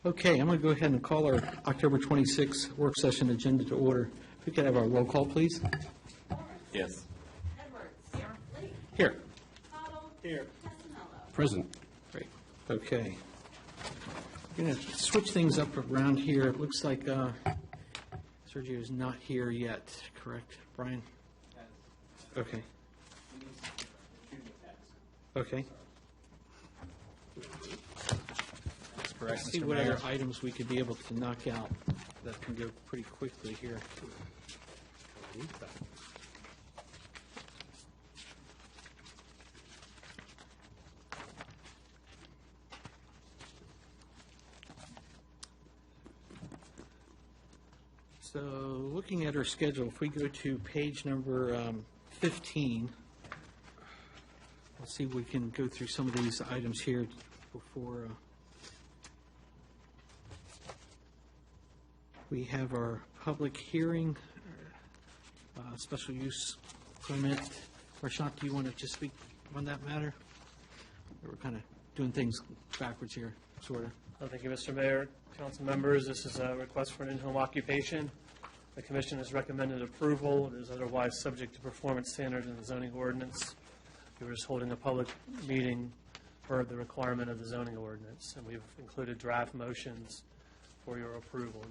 Okay, I'm going to go ahead and call our October 26th work session agenda to order. If we could have our roll call, please. Yes. Edwards. Here. Lee. Here. Cottle. Here. Tessanello. Present. Great. Okay. We're going to switch things up around here. It looks like Sergio is not here yet, correct, Brian? Okay. Okay. That's correct, See Mr. what Mayor. other items we could be able to knock out that can go pretty quickly here. So, looking at our schedule, if we go to page number 15, let's see if we can go through some of these items here before we have our public hearing, special use permit. Prashant, do you want to just speak on that matter? We're kind of doing things backwards here, sort of. Thank you, Mr. Mayor, council members. This is a request for an in-home occupation. The commission has recommended approval. It is otherwise subject to performance standards in the zoning ordinance. We were just holding a public meeting for the requirement of the zoning ordinance, and we've included draft motions for your approval.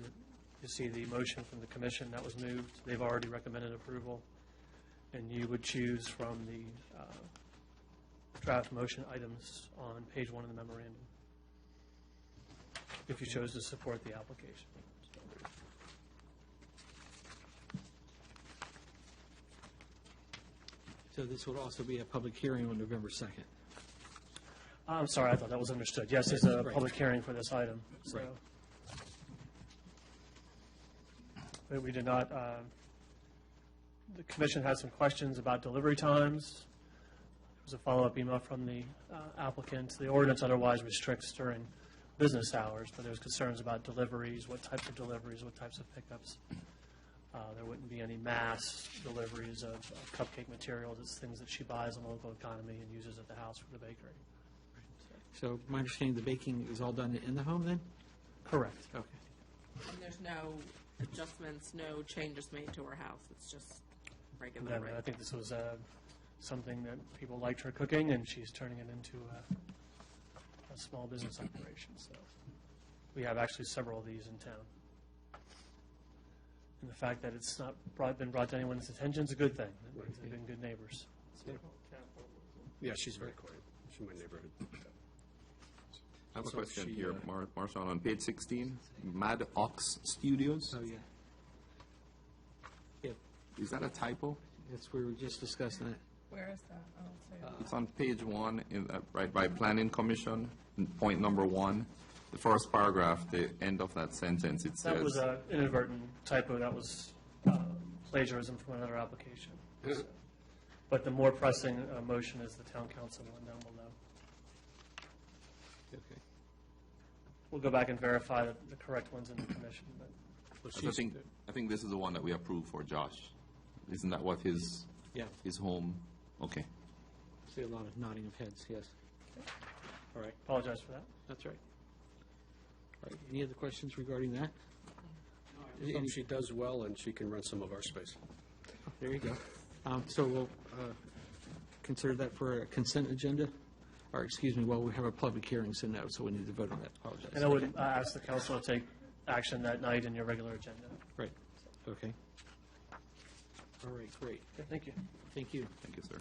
You see the motion from the commission that was moved. They've already recommended approval, and you would choose from the draft motion items on page 1 of the memorandum, if you chose to support the application. So this would also be a public hearing on November 2nd. I'm sorry, I thought that was understood. Yes, there's a Right. public hearing for this item, so. Right. But we did not, the commission had some questions about delivery times. There was a follow-up email from the applicant. The ordinance otherwise restricts during business hours, but there's concerns about deliveries, what types of deliveries, what types of pickups. There wouldn't be any mass deliveries of cupcake materials. It's things that she buys in the local economy and uses at the house for the bakery. So my understanding, the baking is all done in the home then? Correct. Okay. And there's no adjustments, no changes made to her house. It's just regular And then I rate. think this was something that people liked her cooking, and she's turning it into a small business operation. So we have actually several of these in town. And the fact that it's not been brought to anyone's attention is a good thing. That means they've been good neighbors. Yeah, she's very quiet. She's in my neighborhood. I have a So question she, here, Marshall, on page 16, Mad Ox Studios. Oh, yeah. Yeah, Is that a typo? that's where we were just discussing it. Where is that? I don't see it. It's on page 1, right by Planning Commission, point number 1. The first paragraph, the end of that sentence, it That was says, an inadvertent typo. That was plagiarism from another application. So- But the more pressing motion is the town council one, then we'll know. Okay. We'll go back and verify that the correct one's in the commission, but I think this is the one that we approved for Josh. Isn't that what his Yeah, home? Okay. see a lot of nodding of heads, yes. All right, apologize for that. that's right. All right, any other questions regarding that? Hope she does well, and she can rent some of our space. There you go. So we'll consider that for a consent agenda? Or, excuse me, well, we have a public hearing, so no, so we need to vote on that. Apologize. And I would ask the council to take action that night in your regular agenda. Right, okay. All right, great. Okay, thank you. Thank you. Thank you, sir.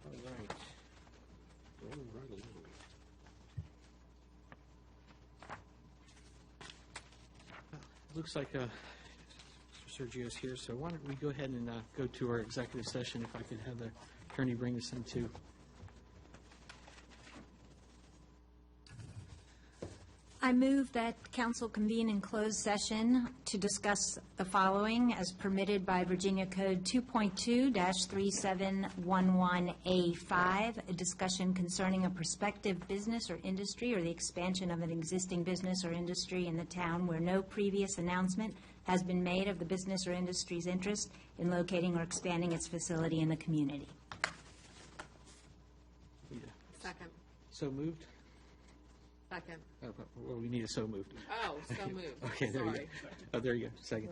All right. Rolling right along. Looks like Mr. Sergio's here, so why don't we go ahead and go to our executive session, if I could have the attorney bring us into. I move that council convene in closed session to discuss the following as permitted by Virginia Code 2.2-3711A5, a discussion concerning a prospective business or industry or the expansion of an existing business or industry in the town where no previous announcement has been made of the business or industry's interest in locating or expanding its facility in the community. Second. So moved? Second. Well, we need a so moved. Oh, so moved. Okay, there you go. Sorry. Oh, there you go, second.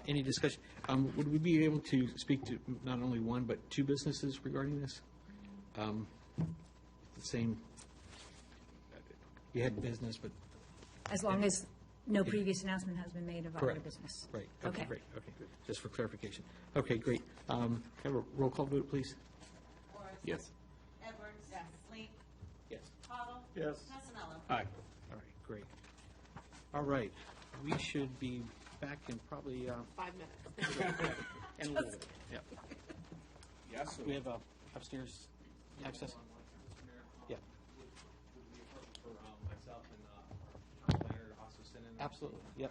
Any discussion? Would we be able to speak to not only one, but two businesses regarding this? The same, you had business, but, As long as no previous announcement has been made of other Correct. business. right, okay, Okay. great, okay, good. Just for clarification. Okay, great. Can I have a roll call vote, please? Morris. Yes. Edwards. Yes. Lee. Yes. Cottle. Yes. Costello. Aye. All right, great. All right, we should be back in probably, 5 minutes. in a little bit, yeah. Yes. We have upstairs access? Yeah. For myself and our town planner also send in. Absolutely, yep.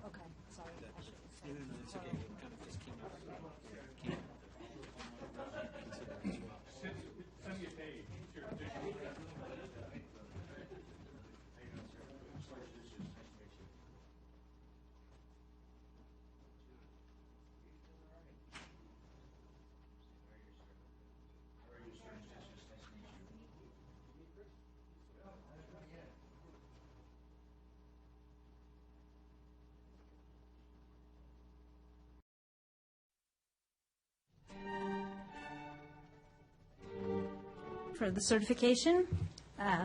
Okay, sorry. I should have said. No, no, it's okay. It kind of just came up. For the certification,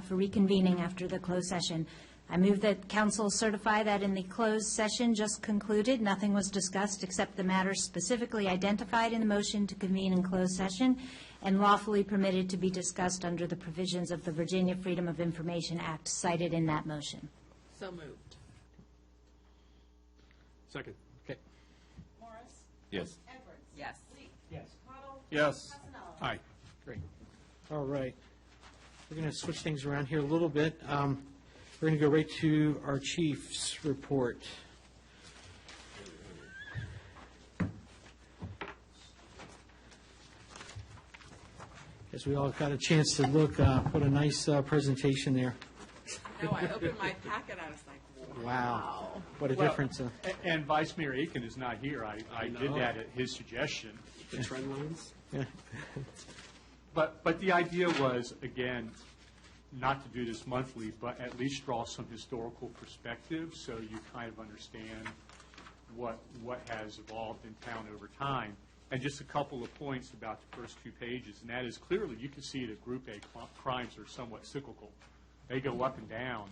for reconvening after the closed session, I move that council certify that in the closed session just concluded, nothing was discussed except the matters specifically identified in the motion to convene in closed session and lawfully permitted to be discussed under the provisions of the Virginia Freedom of Information Act cited in that motion. So moved. Second. Okay. Morris. Yes. Edwards. Yes. Lee. Yes. Cottle. Yes. Costello. Aye. Great. All right. We're going to switch things around here a little bit. We're going to go right to our chief's report. As we all got a chance to look, what a nice presentation there. No, I opened my packet, I was like, Wow. What a Well, difference. And Vice Mayor Aiken is not here. I did that at his suggestion. The trend lines? But the idea was, again, not to do this monthly, but at least draw some historical perspective so you kind of understand what has evolved in town over time. And just a couple of points about the first 2 pages, and that is clearly you can see that Group A crimes are somewhat cyclical. They go up and down,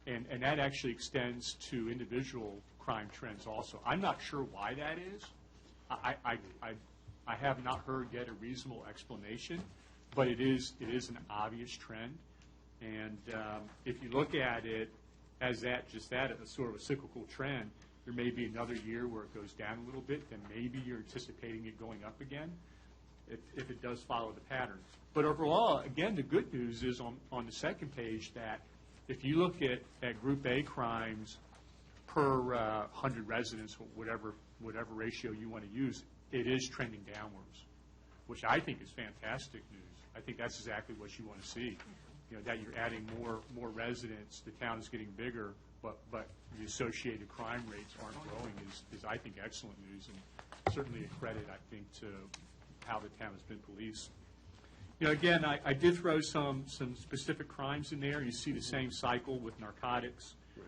and that actually extends to individual crime trends also. I'm not sure why that is. I have not heard yet a reasonable explanation, but it is an obvious trend. And if you look at it as a sort of a cyclical trend, there may be another year where it goes down a little bit, then maybe you're anticipating it going up again, if it does follow the pattern. But overall, again, the good news is on the second page that if you look at Group A crimes per 100 residents, whatever ratio you want to use, it is trending downwards, which I think is fantastic news. I think that's exactly what you want to see. That you're adding more residents, the town is getting bigger, but the associated crime rates aren't growing is I think, excellent news, and certainly a credit, I think, to how the town has been policed. Again, I did throw some specific crimes in there. You see the same cycle with narcotics. Right.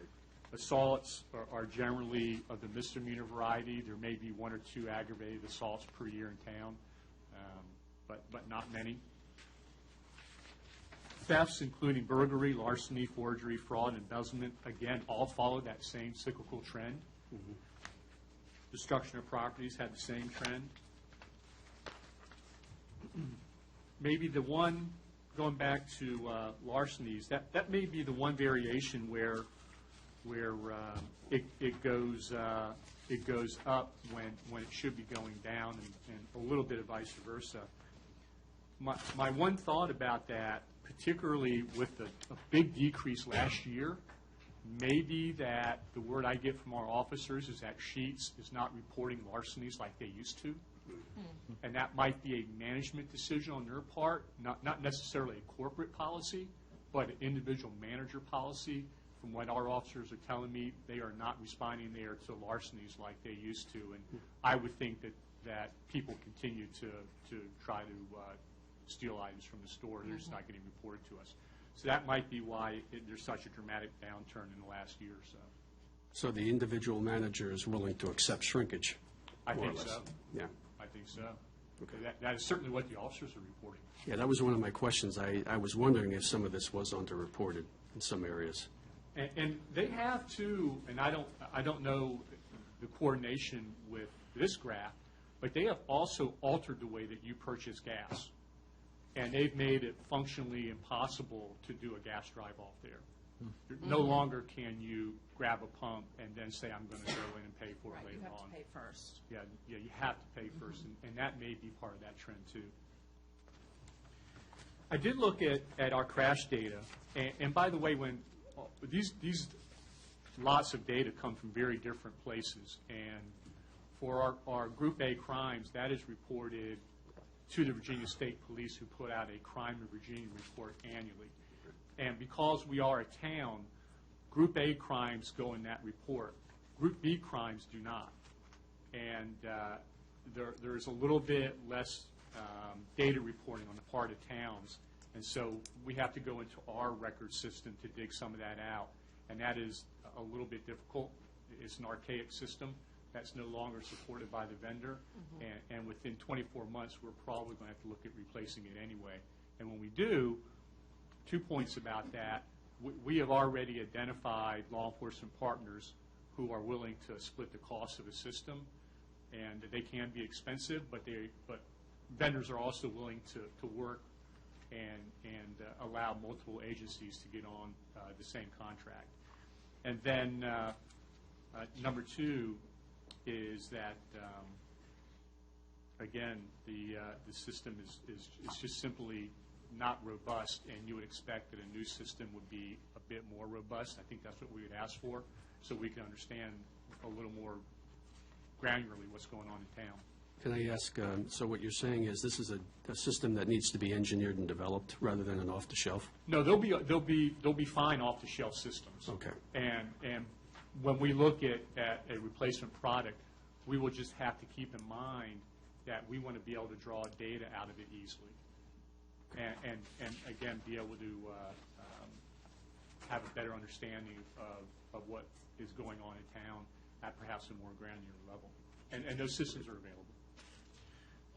Assaults are generally of the misdemeanor variety. There may be 1 or 2 aggravated assaults per year in town, but not many. Thefts, including burglary, larceny, forgery, fraud, and embezzlement, again, all follow that same cyclical trend. Mm-hmm. Destruction of properties had the same trend. Maybe the one, going back to larcenies, that may be the one variation where it goes up when it should be going down, and a little bit of vice versa. My one thought about that, particularly with a big decrease last year, maybe that the word I get from our officers is that Sheetz is not reporting larcenies like they used to. And that might be a management decision on their part, not necessarily a corporate policy, but an individual manager policy, from what our officers are telling me, they are not responding there to larcenies like they used to. And I would think that people continue to try to steal items from the store. They're just not getting reported to us. So that might be why there's such a dramatic downturn in the last year or so. So the individual manager is willing to accept shrinkage? I more or think less. so. Yeah. I think so. That is certainly what the officers are reporting. Yeah, that was one of my questions. I was wondering if some of this was underreported in some areas. And they have too, and I don't know the coordination with this graph, but they have also altered the way that you purchase gas. And they've made it functionally impossible to do a gas drive-off there. No longer can you grab a pump and then say, I'm going to go in and pay for it Right, later you have on. to pay first. Yeah, you have to pay first, and that may be part of that trend too. I did look at our crash data, and by the way, when these lots of data come from very different places, and for our Group A crimes, that is reported to the Virginia State Police, who put out a Crime of Virginia report annually. And because we are a town, Group A crimes go in that report. Group B crimes do not. And there's a little bit less data reporting on the part of towns. And so we have to go into our record system to dig some of that out. And that is a little bit difficult. It's an archaic system that's no longer supported by the vendor. And within 24 months, we're probably going to have to look at replacing it anyway. And when we do, 2 points about that. We have already identified law enforcement partners who are willing to split the cost of the system, and they can be expensive, but vendors are also willing to work and allow multiple agencies to get on the same contract. And then number two is that again, the system is just simply not robust, and you would expect that a new system would be a bit more robust. I think that's what we would ask for, so we can understand a little more granularly what's going on in town. Can I ask, so what you're saying is this is a system that needs to be engineered and developed rather than an off-the-shelf? No, they'll be fine off-the-shelf systems. Okay. And when we look at a replacement product, we will just have to keep in mind that we want to be able to draw data out of it easily. And again, be able to have a better understanding of what is going on in town at perhaps a more granular level. And those systems are available.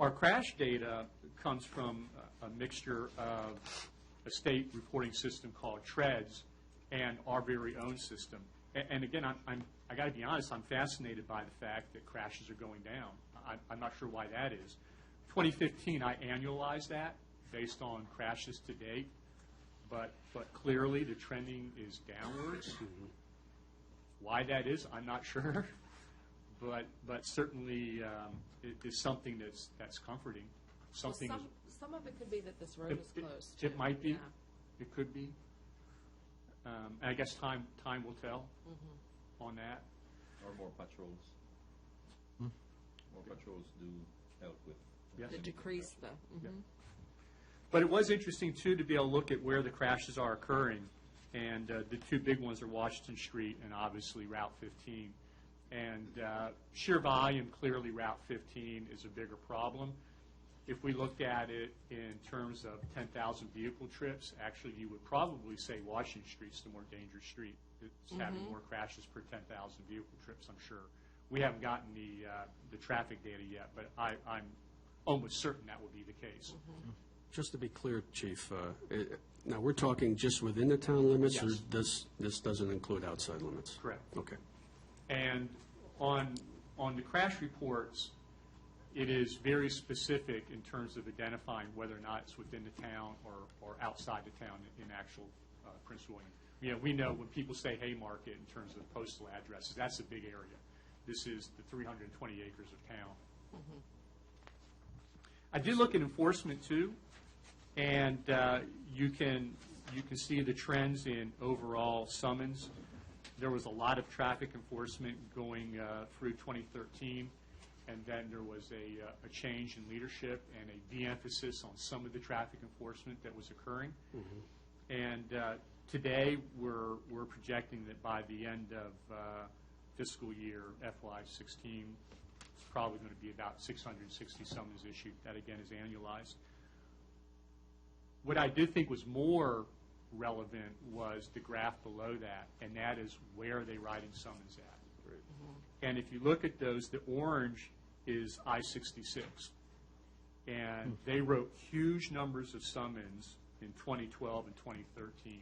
Our crash data comes from a mixture of a state reporting system called TREDS and our very own system. And again, I got to be honest, I'm fascinated by the fact that crashes are going down. I'm not sure why that is. 2015, I annualized that based on crashes to date, but clearly the trending is downwards. Why that is, I'm not sure, but certainly it is something that's comforting. Some of it could be that this road is closed. It might be. Yeah. It could be. And I guess time will tell on that. Or more patrols. More patrols do help with. Yes. To decrease the. Yeah. But it was interesting, too, to be able to look at where the crashes are occurring. And the two big ones are Washington Street and obviously Route 15. And sheer volume, clearly Route 15 is a bigger problem. If we looked at it in terms of 10,000 vehicle trips, actually you would probably say Washington Street's the more dangerous street. It's having more crashes per 10,000 vehicle trips, I'm sure. We haven't gotten the traffic data yet, but I'm almost certain that would be the case. Just to be clear, Chief, now we're talking just within the town limits, Yes. or this doesn't include outside limits? Correct. Okay. And on the crash reports, it is very specific in terms of identifying whether or not it's within the town or outside the town in actual Prince William. You know, we know when people say Haymarket in terms of postal addresses, that's a big area. This is the 320 acres of town. I did look at enforcement too, and you can see the trends in overall summons. There was a lot of traffic enforcement going through 2013, and then there was a change in leadership and a de-emphasis on some of the traffic enforcement that was occurring. And today, we're projecting that by the end of fiscal year FY16, it's probably going to be about 660 summons issued. That, again, is annualized. What I did think was more relevant was the graph below that, and that is where are they writing summons at. And if you look at those, the orange is I-66. And they wrote huge numbers of summons in 2012 and 2013.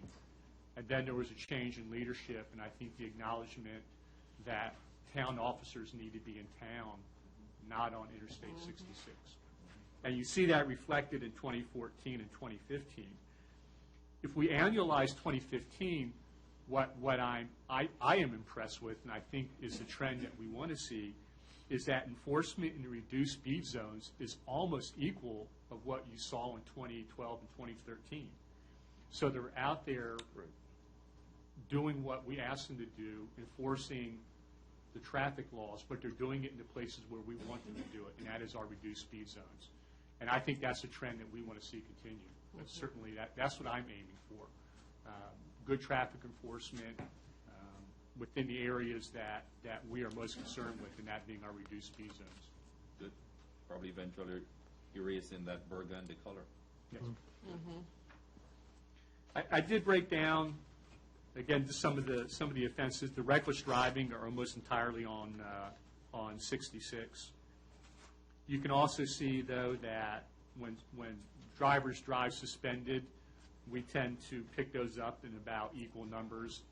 And then there was a change in leadership, and I think the acknowledgement that town officers need to be in town, not on Interstate 66. And you see that reflected in 2014 and 2015. If we annualize 2015, what I am impressed with, and I think is the trend that we want to see, is that enforcement in the reduced speed zones is almost equal of what you saw in 2012 and 2013. So they're out there doing what we asked them to do, enforcing the traffic laws, but they're doing it in the places where we want them to do it, and that is our reduced speed zones. And I think that's a trend that we want to see continue. But certainly that's what I'm aiming for. Good traffic enforcement within the areas that we are most concerned with, and that being our reduced speed zones. Good. Probably eventually erasing that burgundy color. Yes. I did break down, again, some of the offenses. The reckless driving are almost entirely on 66. You can also see, though, that when drivers drive suspended, we tend to pick those up in about equal numbers,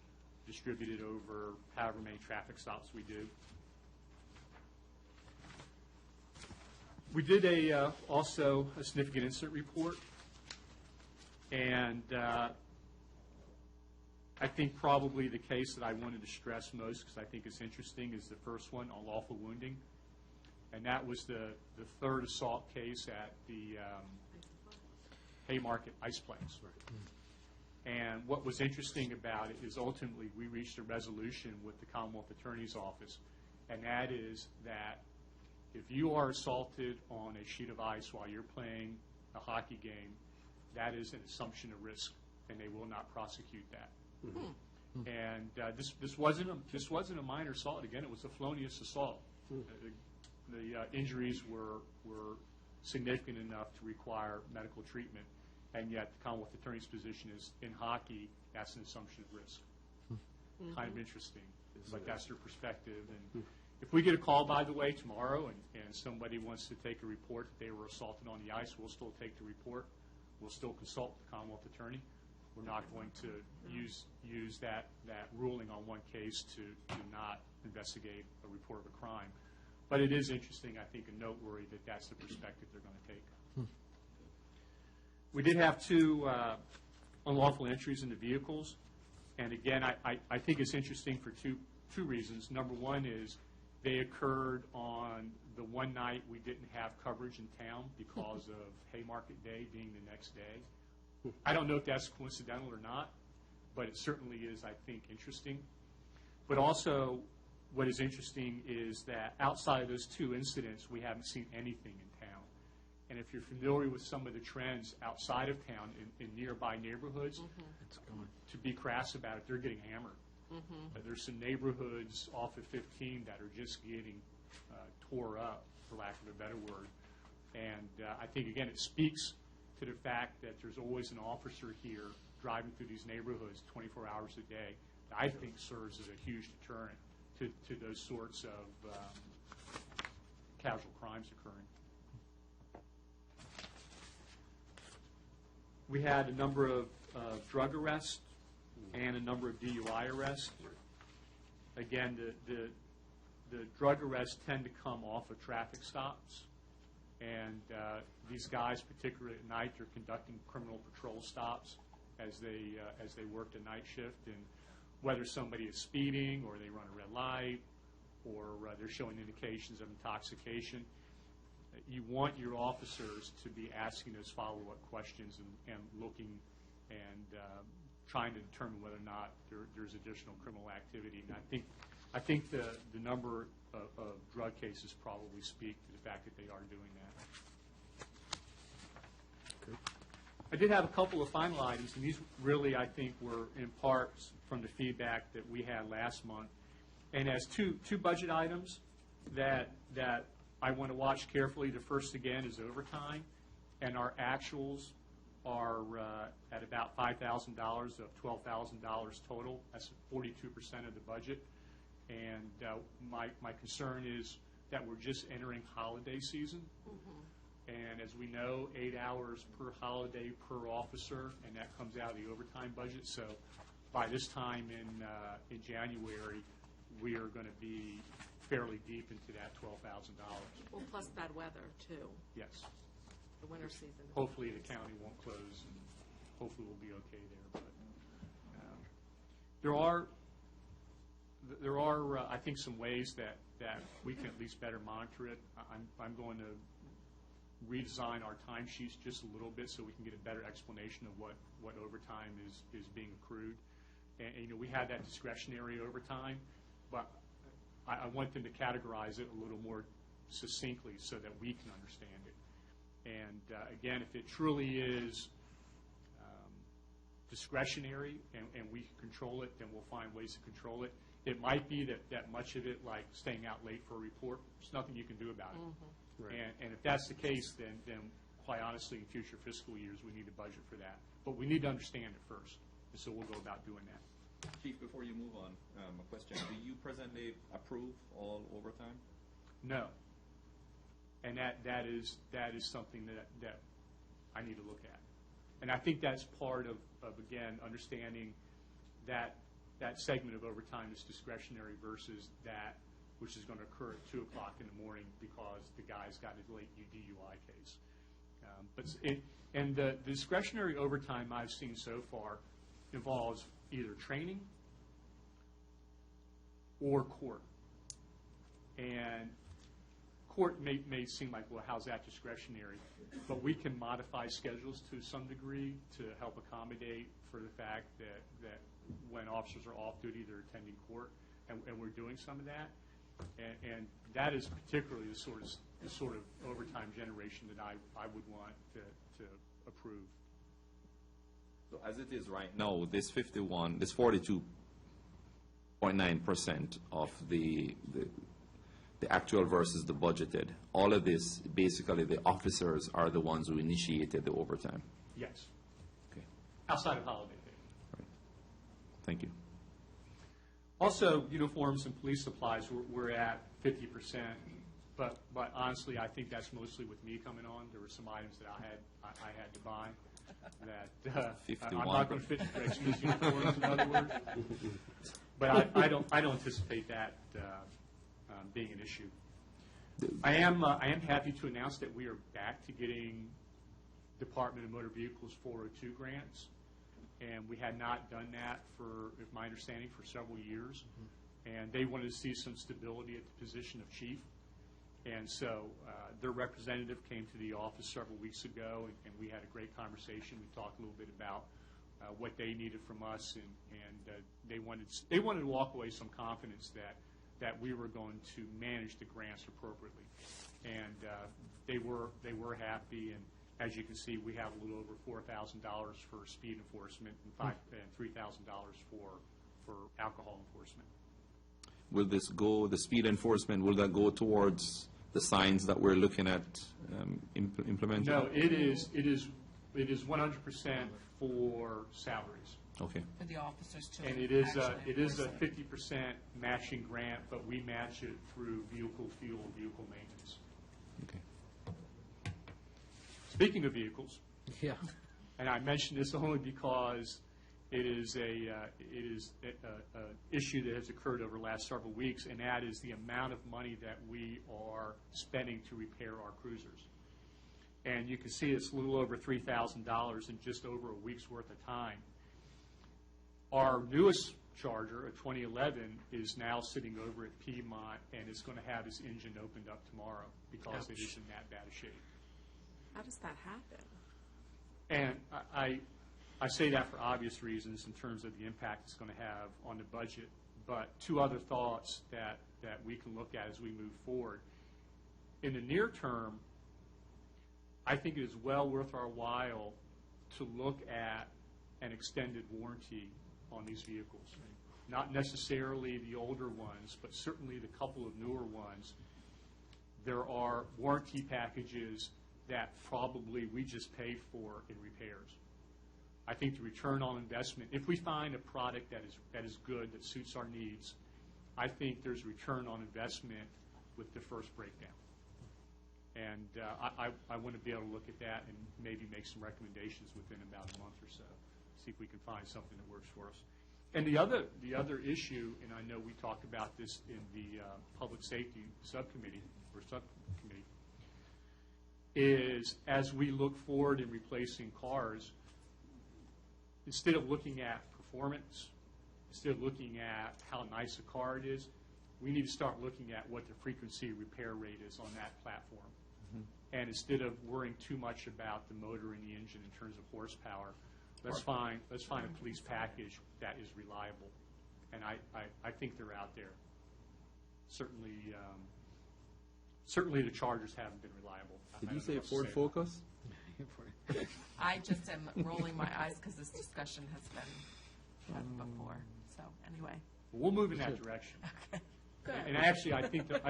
distributed over however many traffic stops we do. We did also a significant incident report, and I think probably the case that I wanted to stress most, because I think it's interesting, is the first one, unlawful wounding. And that was the third assault case at the Haymarket Iceplex. And what was interesting about it is ultimately we reached a resolution with the Commonwealth Attorney's Office, and that is that if you are assaulted on a sheet of ice while you're playing a hockey game, that is an assumption of risk, and they will not prosecute that. And this wasn't a minor assault. Again, it was a felonious assault. The injuries were significant enough to require medical treatment, and yet the Commonwealth Attorney's position is, in hockey, that's an assumption of risk. Kind of interesting, but that's their perspective. And if we get a call, by the way, tomorrow, and somebody wants to take a report that they were assaulted on the ice, we'll still take the report. We'll still consult the Commonwealth Attorney. We're not going to use that ruling on one case to not investigate a report of a crime. But it is interesting, I think, and noteworthy that that's the perspective they're going to take. We did have two unlawful entries into vehicles. And again, I think it's interesting for two reasons. Number one is they occurred on the one night we didn't have coverage in town because of Haymarket Day being the next day. I don't know if that's coincidental or not, but it certainly is, I think, interesting. But also, what is interesting is that outside of those two incidents, we haven't seen anything in town. And if you're familiar with some of the trends outside of town in nearby neighborhoods, to be crass about it, they're getting hammered. But there's some neighborhoods off of 15 that are just getting tore up, for lack of a better word. And I think, again, it speaks to the fact that there's always an officer here driving through these neighborhoods 24 hours a day that I think serves as a huge deterrent to those sorts of casual crimes occurring. We had a number of drug arrests and a number of DUI arrests. Again, the drug arrests tend to come off of traffic stops. And these guys, particularly at night, are conducting criminal patrol stops as they work the night shift. And whether somebody is speeding or they run a red light or they're showing indications of intoxication, you want your officers to be asking those follow-up questions and looking and trying to determine whether or not there's additional criminal activity. And I think the number of drug cases probably speak to the fact that they are doing that. I did have a couple of final items, and these really, I think, were in part from the feedback that we had last month. And as two budget items that I want to watch carefully. The first, again, is overtime, and our actuals are at about $5,000 of $12,000 total. That's 42% of the budget. And my concern is that we're just entering holiday season. And as we know, 8 hours per holiday per officer, and that comes out of the overtime budget. So by this time in January, we are going to be fairly deep into that $12,000. Well, plus bad weather, too, Yes. the winter season. Hopefully, the county won't close, and hopefully we'll be okay there. But there are, I think, some ways that we can at least better monitor it. I'm going to redesign our timesheets just a little bit so we can get a better explanation of what overtime is being accrued. And we have that discretionary overtime, but I want them to categorize it a little more succinctly so that we can understand it. And again, if it truly is discretionary and we can control it, then we'll find ways to control it. It might be that much of it, like staying out late for a report, there's nothing you can do about it. Right. And if that's the case, then quite honestly, in future fiscal years, we need a budget for that. But we need to understand it first, and so we'll go about doing that. Chief, before you move on, a question. Do you presently approve all overtime? No. And that is something that I need to look at. And I think that's part of again, understanding that segment of overtime is discretionary versus that which is going to occur at 2 o'clock in the morning because the guy's got his late DUI case. The discretionary overtime I've seen so far involves either training or court. And court may seem like, well, how's that discretionary? But we can modify schedules to some degree to help accommodate for the fact that when officers are off duty, they're attending court, and we're doing some of that. And that is particularly the sort of overtime generation that I would want to approve. So as it is right now, this 42.9% of the actual versus the budgeted, all of this, basically the officers are the ones who initiated the overtime. Yes. Okay, Outside of holiday pay. right. Thank you. Also, uniforms and police supplies, we're at 50%, but honestly, I think that's mostly with me coming on. There were some items that I had to buy that I'm not going to fit into excuse uniforms, in other words. But I don't anticipate that being an issue. I am happy to announce that we are back to getting Department of Motor Vehicles 402 grants. And we had not done that for, if my understanding, for several years. And they wanted to see some stability at the position of chief. And so their representative came to the office several weeks ago, and we had a great conversation. We talked a little bit about what they needed from us, and they wanted to walk away with some confidence that we were going to manage the grants appropriately. And they were happy. And as you can see, we have a little over $4,000 for speed enforcement and $3,000 for alcohol enforcement. Will this go, the speed enforcement, will that go towards the signs that we're looking at implementing? No, it is 100% for salaries. Okay. For the officers, too. And it is a 50% matching grant, but we match it through vehicle fuel, vehicle maintenance. Okay. Speaking of vehicles, Yeah. and I mention this only because it is a issue that has occurred over the last several weeks, and that is the amount of money that we are spending to repair our cruisers. And you can see it's a little over $3,000 in just over a week's worth of time. Our newest Charger, a 2011, is now sitting over at Piedmont, and is going to have his engine opened up tomorrow because it is in that bad a shape. How does that happen? And I say that for obvious reasons in terms of the impact it's going to have on the budget, but two other thoughts that we can look at as we move forward. In the near term, I think it is well worth our while to look at an extended warranty on these vehicles. Not necessarily the older ones, but certainly the couple of newer ones. There are warranty packages that probably we just pay for in repairs. I think the return on investment, if we find a product that is good, that suits our needs, I think there's return on investment with the first breakdown. And I want to be able to look at that and maybe make some recommendations within about a month or so, see if we can find something that works for us. And the other issue, and I know we talked about this in the Public Safety Subcommittee, is as we look forward in replacing cars, instead of looking at performance, instead of looking at how nice a car it is, we need to start looking at what the frequency repair rate is on that platform. And instead of worrying too much about the motor and the engine in terms of horsepower, let's find a police package that is reliable. And I think they're out there. Certainly the Chargers haven't been reliable. Did you say a Ford Focus? I just am rolling my eyes because this discussion has been had before. So anyway. We'll move in that direction. Okay. Good. And actually, I think the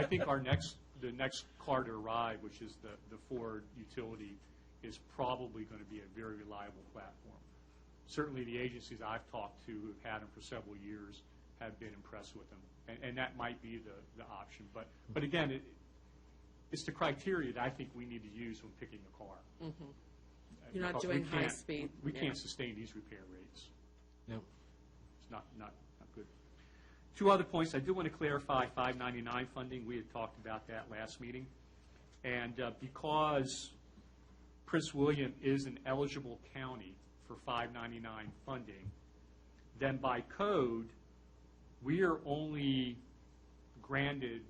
next car to arrive, which is the Ford Utility, is probably going to be a very reliable platform. Certainly the agencies I've talked to who've had them for several years have been impressed with them. And that might be the option. But again, it's the criteria that I think we need to use when picking a car. Mm-hmm. You're not Because doing high speed. We can't sustain these repair rates. No. It's not good. Two other points. I do want to clarify 599 funding. We had talked about that last meeting. And because Prince William is an eligible county for 599 funding, then by code, we are only granted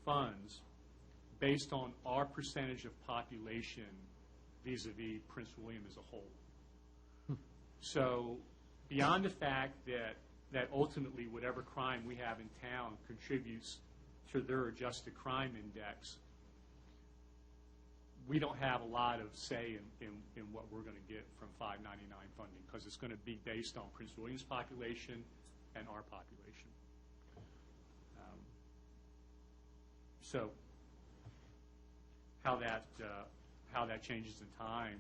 funds based on our percentage of population vis-a-vis Prince William as a whole. So beyond the fact that ultimately whatever crime we have in town contributes to their adjusted crime index, we don't have a lot of say in what we're going to get from 599 funding because it's going to be based on Prince William's population and our population. So how that changes in time,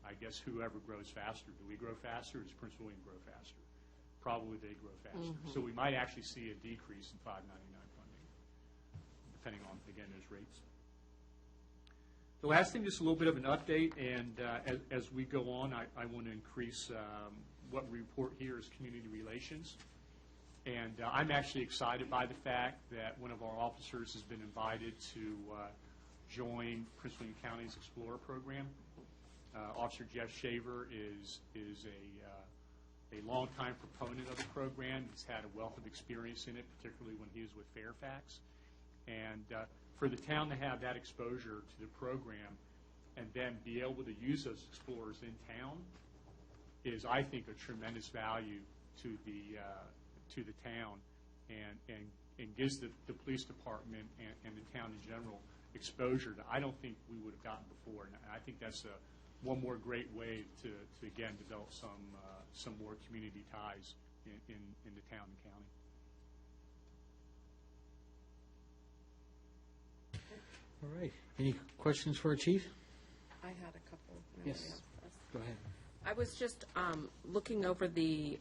I guess whoever grows faster. Do we grow faster or does Prince William grow faster? Probably they grow faster. Mm-hmm. So we might actually see a decrease in 599 funding, depending on, again, those rates. The last thing, just a little bit of an update, and as we go on, I want to increase what we report here as community relations. And I'm actually excited by the fact that one of our officers has been invited to join Prince William County's Explorer program. Officer Jeff Shaver is a longtime proponent of the program. He's had a wealth of experience in it, particularly when he was with Fairfax. And for the town to have that exposure to the program and then be able to use those explorers in town is, I think, a tremendous value to the town and gives the police department and the town in general exposure that I don't think we would have gotten before. And I think that's one more great way to again, develop some more community ties in the town and county. All right. Any questions for our chief? I had a couple. Yes. Go ahead. I was just looking over the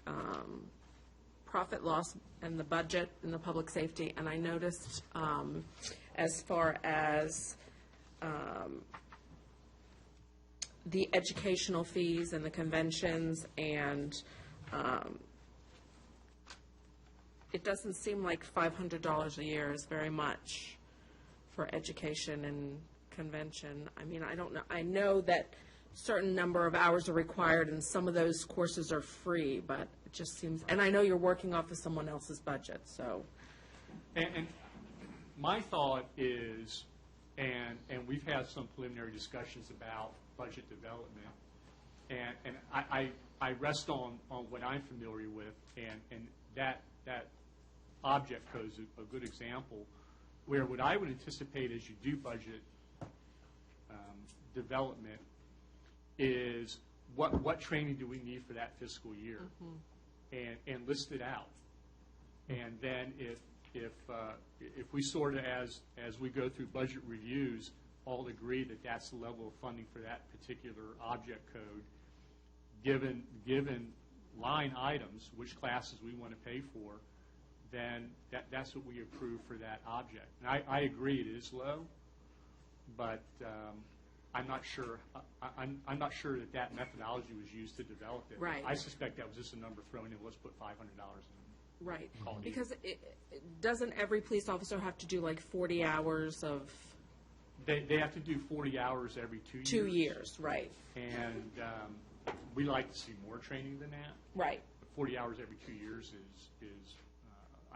profit loss and the budget in the public safety, and I noticed as far as the educational fees and the conventions, and it doesn't seem like $500 a year is very much for education and convention. I mean, I don't know. I know that certain number of hours are required, and some of those courses are free, but it just seems, and I know you're working off of someone else's budget, so. And my thought is, and we've had some preliminary discussions about budget development, and I rest on what I'm familiar with, and that object code is a good example, where what I would anticipate as you do budget development is what training do we need for that fiscal year? And list it out. And then if we sort of, as we go through budget reviews, all agree that that's the level of funding for that particular object code, given line items, which classes we want to pay for, then that's what we approve for that object. And I agree it is low, but I'm not sure. I'm not sure that methodology was used to develop it. Right. I suspect that was just a number thrown in. Let's put $500 in. Right, Call it because doesn't every police officer have to do like 40 hours of? They have to do 40 hours every 2 years. 2 years, right, And we like to see more training than that. right. 40 hours every 2 years is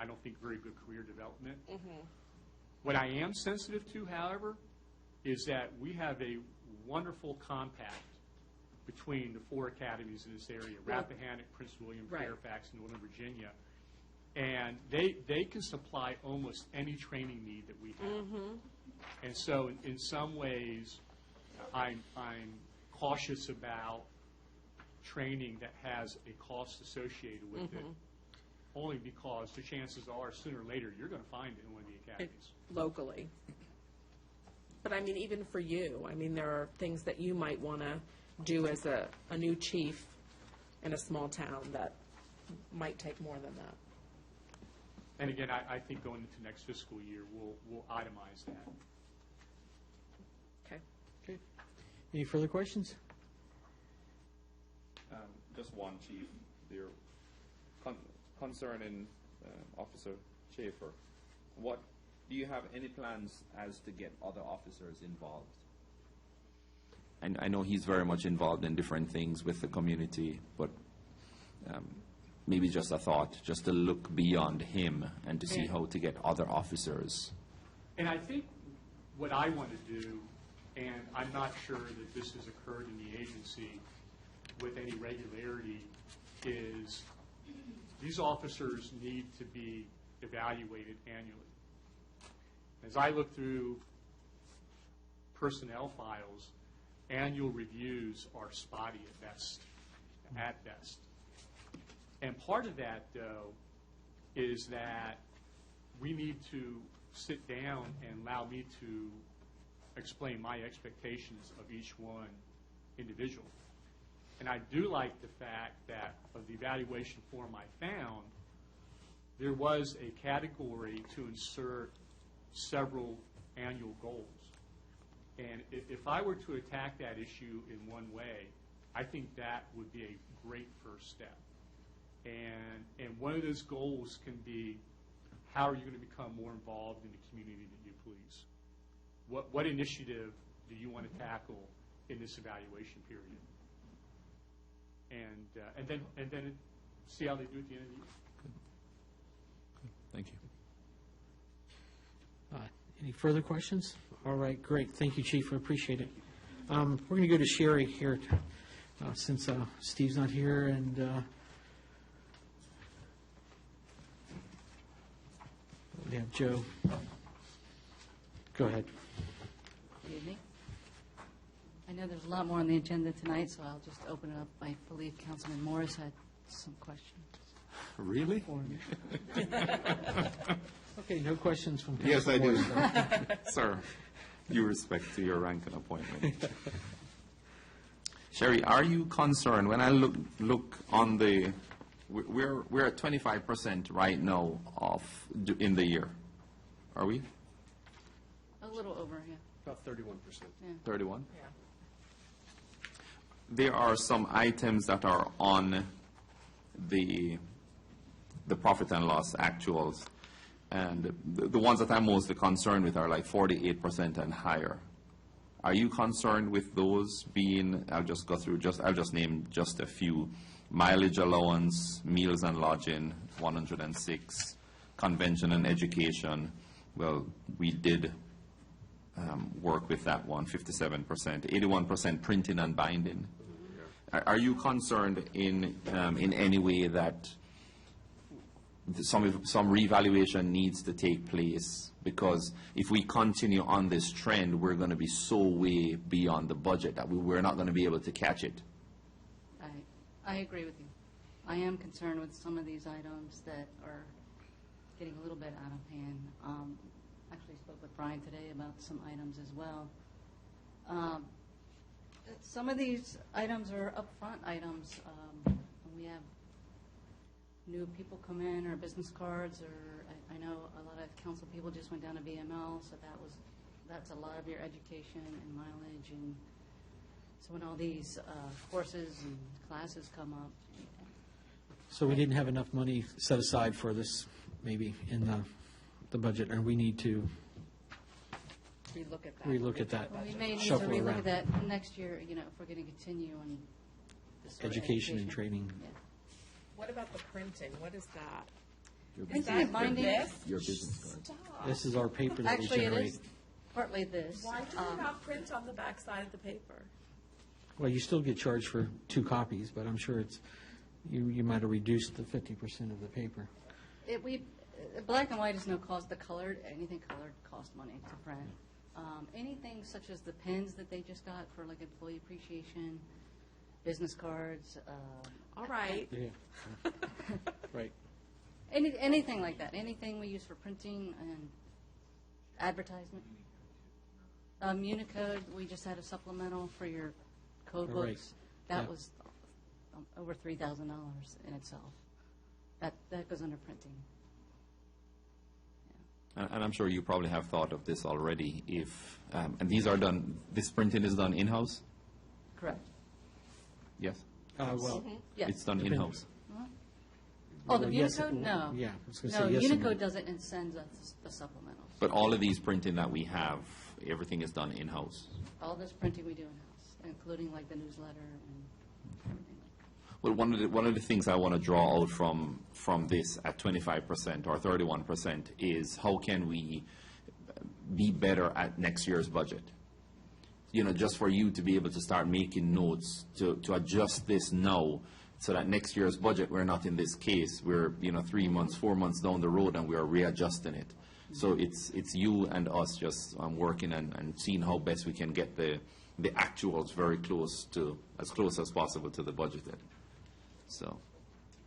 I don't think, very good career development. What I am sensitive to, however, is that we have a wonderful compact between the 4 academies in this area, Rappahannock, Prince William, Right. Fairfax, and Northern Virginia. And they can supply almost any training need that we have. And so in some ways, I'm cautious about training that has a cost associated with it, only because the chances are, sooner or later, you're going to find it in one of the academies. Locally. But I mean, even for you, I mean, there are things that you might want to do as a new chief in a small town that might take more than that. And again, I think going into next fiscal year, we'll itemize that. Okay. Okay. Any further questions? Just one, Chief. Your concern in Officer Schaefer. What do you have any plans as to get other officers involved? And I know he's very much involved in different things with the community, but maybe just a thought, just to look beyond him and to see how to get other officers. And I think what I want to do, and I'm not sure that this has occurred in the agency with any regularity, is these officers need to be evaluated annually. As I look through personnel files, annual reviews are spotty at best. And part of that, though, is that we need to sit down and allow me to explain my expectations of each one individually. And I do like the fact that of the evaluation form I found, there was a category to insert several annual goals. And if I were to attack that issue in one way, I think that would be a great first step. And one of those goals can be, how are you going to become more involved in the community that you police? What initiative do you want to tackle in this evaluation period? And then see how they do at the end of the year. Thank you. Any further questions? All right, great. Thank you, Chief. I appreciate it. We're going to go to Sherry here, since Steve's not here, and we have Joe. Go ahead. Good evening. I know there's a lot more on the agenda tonight, so I'll just open it up. I believe Councilman Morris had some questions. Really? Okay, no questions from Yes, I do. Councilman Morris. Sir, due respect to your rank and appointment. Sherry, are you concerned, when I look on the, we're at 25% right now in the year, are we? A little over, yeah. About 31%. 31? Yeah. There are some items that are on the profit and loss actuals, and the ones that I'm mostly concerned with are like 48% and higher. Are you concerned with those being, I'll just name just a few: mileage allowance, meals and lodging, 106, convention and education? Well, we did work with that one, 57%, 81% printing and binding. Are you concerned in any way that some reevaluation needs to take place? Because if we continue on this trend, we're going to be so way beyond the budget that we're not going to be able to catch it. I agree with you. I am concerned with some of these items that are getting a little bit out of hand. Actually spoke with Brian today about some items as well. Some of these items are upfront items. We have new people come in, or business cards, or I know a lot of council people just went down to VML, so that's a lot of your education and mileage. And so when all these courses and classes come up, So we didn't have enough money set aside for this, maybe, in the budget, and we need to Relook at that. relook at that. well, we may need to Shuffle relook around. at that next year, if we're going to continue on this sort of Education and training. Yeah. What about the printing? What is that? Is Printing that and binding? this? Your business card. Stop. This is our paper that we Actually, it generate. is partly this. Why do they not print on the back side of the paper? Well, you still get charged for 2 copies, but I'm sure it's, you might have reduced the 50% of the paper. Black and white is no cost. The colored, anything colored costs money to print. Anything such as the pens that they just got for like employee appreciation, business cards, All right. Yeah. Right. anything like that. Anything we use for printing and advertisement. Unicode, we just had a supplemental for your code Right. books. That Yeah. was over $3,000 in itself. That goes under printing. And I'm sure you probably have thought of this already. If and these are done. This printing is done in-house. Correct. Yes, Well, Yes. it's done in-house. Oh, the well, yes, Unicode? No. yeah, I was gonna No, say yes and Unicode no. does it and sends us the supplementals. But all of these printing that we have, everything is done in-house. All this printing we do in-house, including like the newsletter and everything like that. Well, one of the things I want to draw out from this at 25% or 31% is how can we be better at next year's budget? Just for you to be able to start making notes to adjust this now, so that next year's budget, we're not in this case, we're 3 months, 4 months down the road and we are readjusting it. So it's you and us just working and seeing how best we can get the actuals very close as possible to the budgeted. So,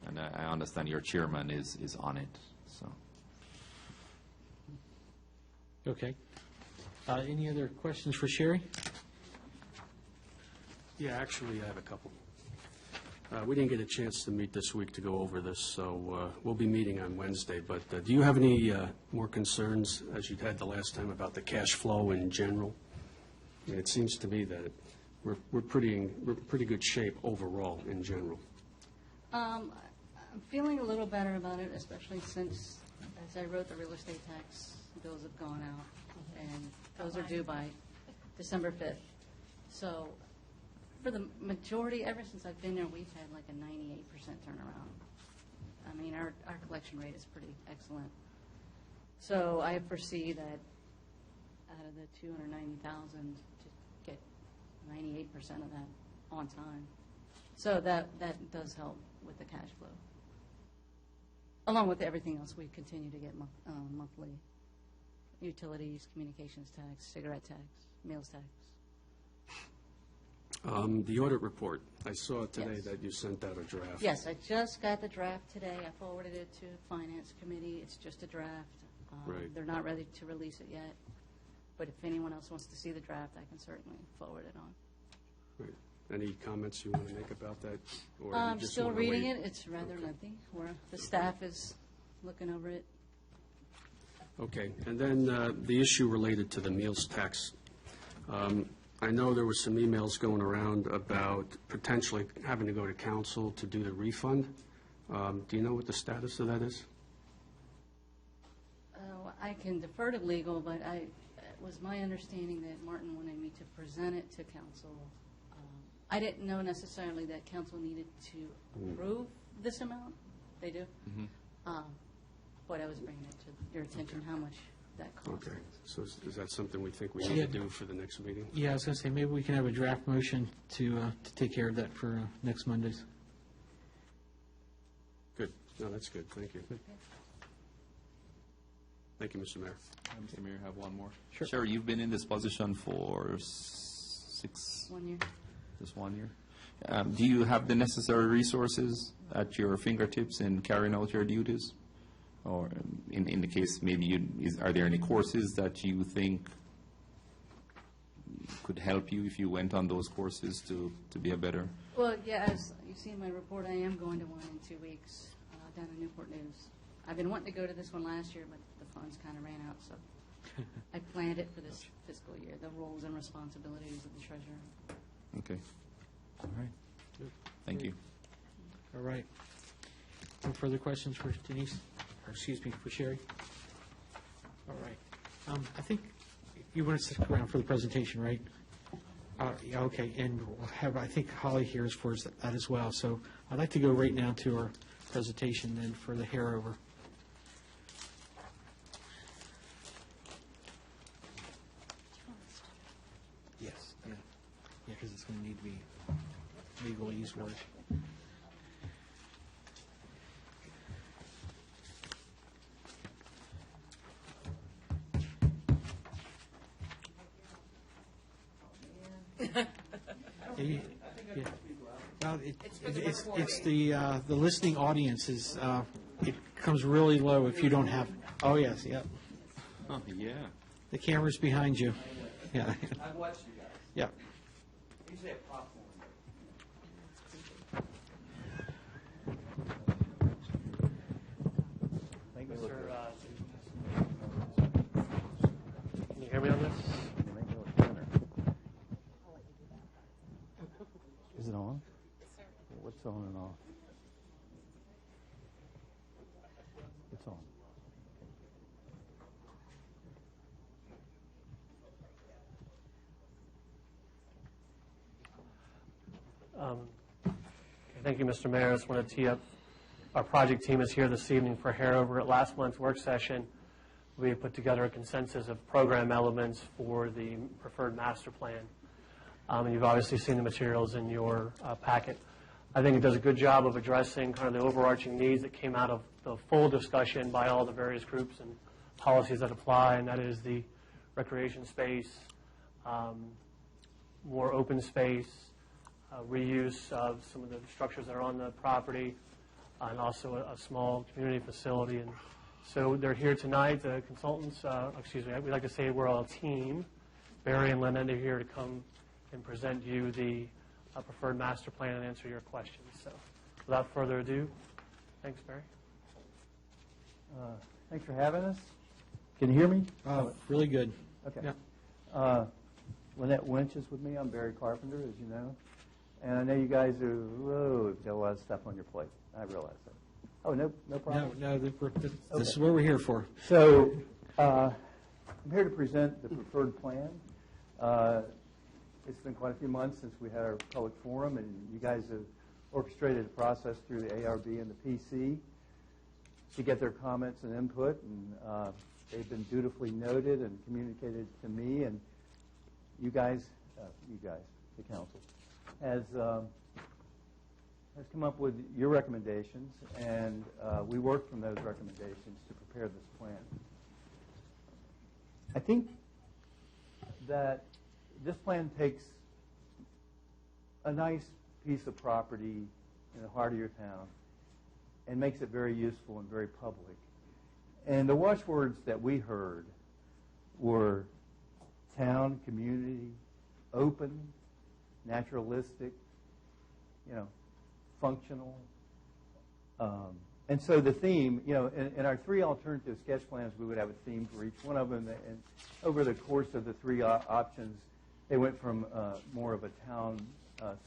and I understand your chairman is on it, so. Okay. Any other questions for Sherry? Yeah, actually, I have a couple. We didn't get a chance to meet this week to go over this, so we'll be meeting on Wednesday. But do you have any more concerns, as you had the last time, about the cash flow in general? It seems to me that we're pretty good shape overall in general. I'm feeling a little better about it, especially since, as I wrote, the real estate tax bills have gone out, and those are due by December 5th. So for the majority, ever since I've been there, we've had like a 98% turnaround. I mean, our collection rate is pretty excellent. So I foresee that out of the 290,000, to get 98% of that on time. So that does help with the cash flow. Along with everything else, we continue to get monthly utilities, communications tax, cigarette tax, meals tax. The audit report, I saw today Yes. that you sent out a draft. Yes, I just got the draft today. I forwarded it to Finance Committee. It's just a draft. Right. They're not ready to release it yet. But if anyone else wants to see the draft, I can certainly forward it on. Right. Any comments you want to make about that? Or you I'm just still wanna reading wait? it. It's rather lengthy. The staff is looking over it. Okay, and then the issue related to the meals tax. I know there were some emails going around about potentially having to go to council to do the refund. Do you know what the status of that is? I can defer to legal, but it was my understanding that Martin wanted me to present it to council. I didn't know necessarily that council needed to approve this amount. They do. But I was bringing it to your attention, how much that costs. Okay, so is that something we think we need to do for the next meeting? Yeah, I was going to say, maybe we can have a draft motion to take care of that for next Monday's. Good, no, that's good, thank you. Thank you, Mr. Mayor. Mr. Mayor, have one more. Sure. Sherry, you've been in this position for 6 1 year. Just 1 year. Do you have the necessary resources at your fingertips in carrying out your duties? Or in the case, maybe are there any courses that you think could help you if you went on those courses to be a better? Well, yeah, as you see in my report, I am going to one in 2 weeks down in Newport News. I've been wanting to go to this one last year, but the funds kind of ran out, so I planned it for this fiscal year, the roles and responsibilities of the treasurer. Okay. All right. Thank you. All right. No further questions for Denise, or excuse me, for Sherry? All right. I think you want to stick around for the presentation, right? Yeah, okay, and we'll have, I think Holly here is for that as well. So I'd like to go right now to our presentation then for the hair over. Yes, yeah, because it's going to need to be legalese word. Yeah. Well, it's the listening audience is, it comes really low if you don't have, oh, yes, yep. Oh, yeah. The camera's behind you. Yeah. I've watched you guys. Yeah. You usually have popcorn. Can you hear me on this? Is it on? What's on and off? It's on. Thank you, Mr. Mayor. I just want to tee up. Our project team is here this evening for hair over. At last month's work session, we put together a consensus of program elements for the preferred master plan. And you've obviously seen the materials in your packet. I think it does a good job of addressing kind of the overarching needs that came out of the full discussion by all the various groups and policies that apply, and that is the recreation space, more open space, reuse of some of the structures that are on the property, and also a small community facility. And so they're here tonight, the consultants, we like to say we're all a team. Barry and Linda are here to come and present you the preferred master plan and answer your questions. So without further ado, thanks, Barry. Thanks for having us. Can you hear me? Really good. Okay. Yeah. Lynette Winch is with me. I'm Barry Carpenter, as you know. And I know you guys have got a lot of stuff on your plate. I realize that. Oh, no problem? No, this is what we're here for. So I'm here to present the preferred plan. It's been quite a few months since we had our public forum, and you guys have orchestrated a process through the ARB and the PC to get their comments and input, and they've been dutifully noted and communicated to me, and you guys, the council, has come up with your recommendations, and we worked from those recommendations to prepare this plan. I think that this plan takes a nice piece of property in the heart of your town and makes it very useful and very public. And the watchwords that we heard were town, community, open, naturalistic, functional. And so the theme, in our three alternative sketch plans, we would have a theme for each one of them. And over the course of the three options, they went from more of a town,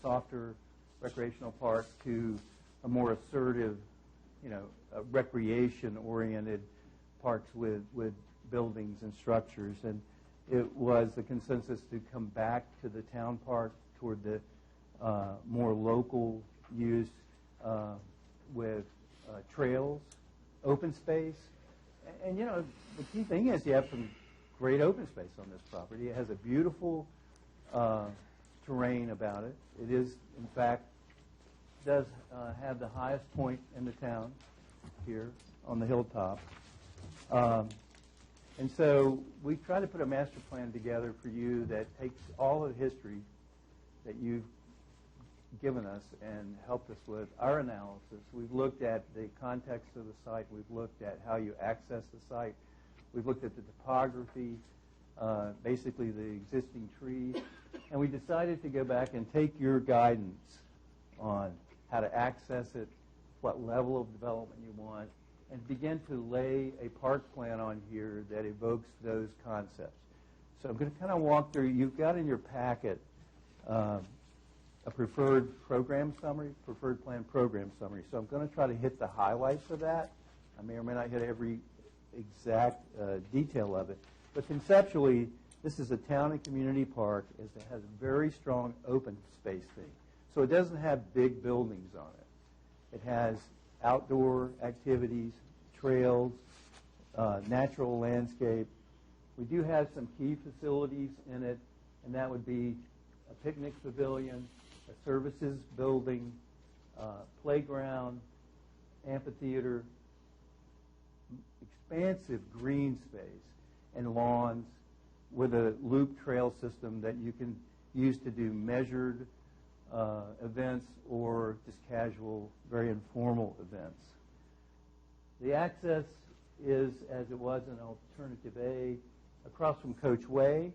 softer recreational park to a more assertive, recreation-oriented parks with buildings and structures. And it was the consensus to come back to the town park toward the more local use with trails, open space. And, the key thing is you have some great open space on this property. It has a beautiful terrain about it. It is, in fact, does have the highest point in the town here on the hilltop. And so we try to put a master plan together for you that takes all of the history that you've given us and helped us with our analysis. We've looked at the context of the site. We've looked at how you access the site. We've looked at the topography, basically the existing trees. And we decided to go back and take your guidance on how to access it, what level of development you want, and begin to lay a park plan on here that evokes those concepts. So I'm going to kind of walk through. You've got in your packet a preferred program summary, preferred plan program summary. So I'm going to try to hit the highlights of that. I may or may not hit every exact detail of it. But conceptually, this is a town and community park. It has a very strong open space thing. So it doesn't have big buildings on it. It has outdoor activities, trails, natural landscape. We do have some key facilities in it, and that would be a picnic pavilion, a services building, playground, amphitheater, expansive green space, and lawns with a loop trail system that you can use to do measured events or just casual, very informal events. The access is, as it was in Alternative A, across from Coach Way.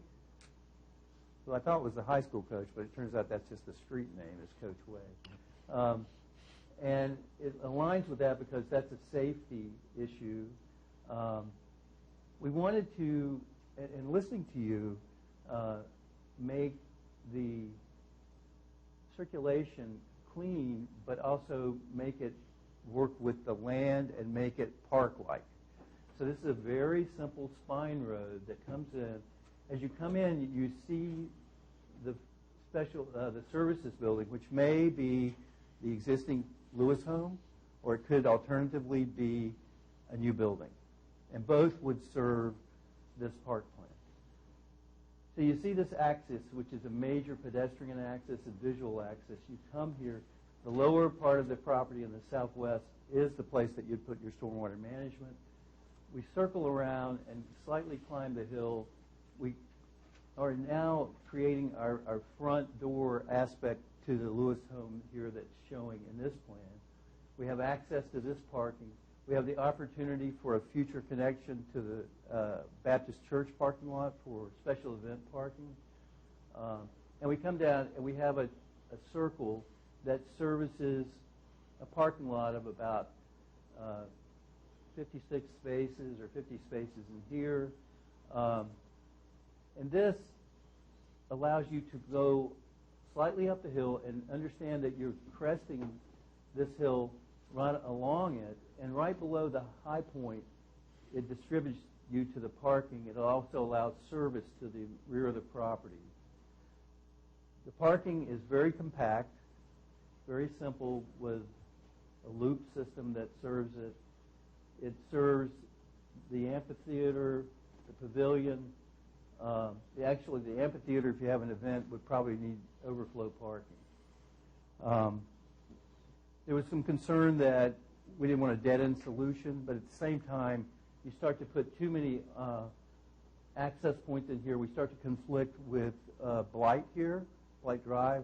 So I thought it was the high school coach, but it turns out that's just the street name is Coach Way. And it aligns with that because that's a safety issue. We wanted to, in listening to you, make the circulation clean, but also make it work with the land and make it park-like. So this is a very simple spine road that comes in. As you come in, you see the the services building, which may be the existing Lewis home, or it could alternatively be a new building. And both would serve this park plan. So you see this axis, which is a major pedestrian axis and visual axis. You come here, the lower part of the property in the southwest is the place that you'd put your stormwater management. We circle around and slightly climb the hill. We are now creating our front door aspect to the Lewis home here that's showing in this plan. We have access to this parking. We have the opportunity for a future connection to the Baptist Church parking lot for special event parking. And we come down and we have a circle that services a parking lot of about 56 spaces or 50 spaces in here. And this allows you to go slightly up the hill and understand that you're cresting this hill right along it, and right below the high point, it distributes you to the parking. It also allows service to the rear of the property. The parking is very compact, very simple, with a loop system that serves it. It serves the amphitheater, the pavilion. Actually, the amphitheater, if you have an event, would probably need overflow parking. There was some concern that we didn't want a dead-end solution, but at the same time, you start to put too many access points in here. We start to conflict with Blight here, Blight Drive,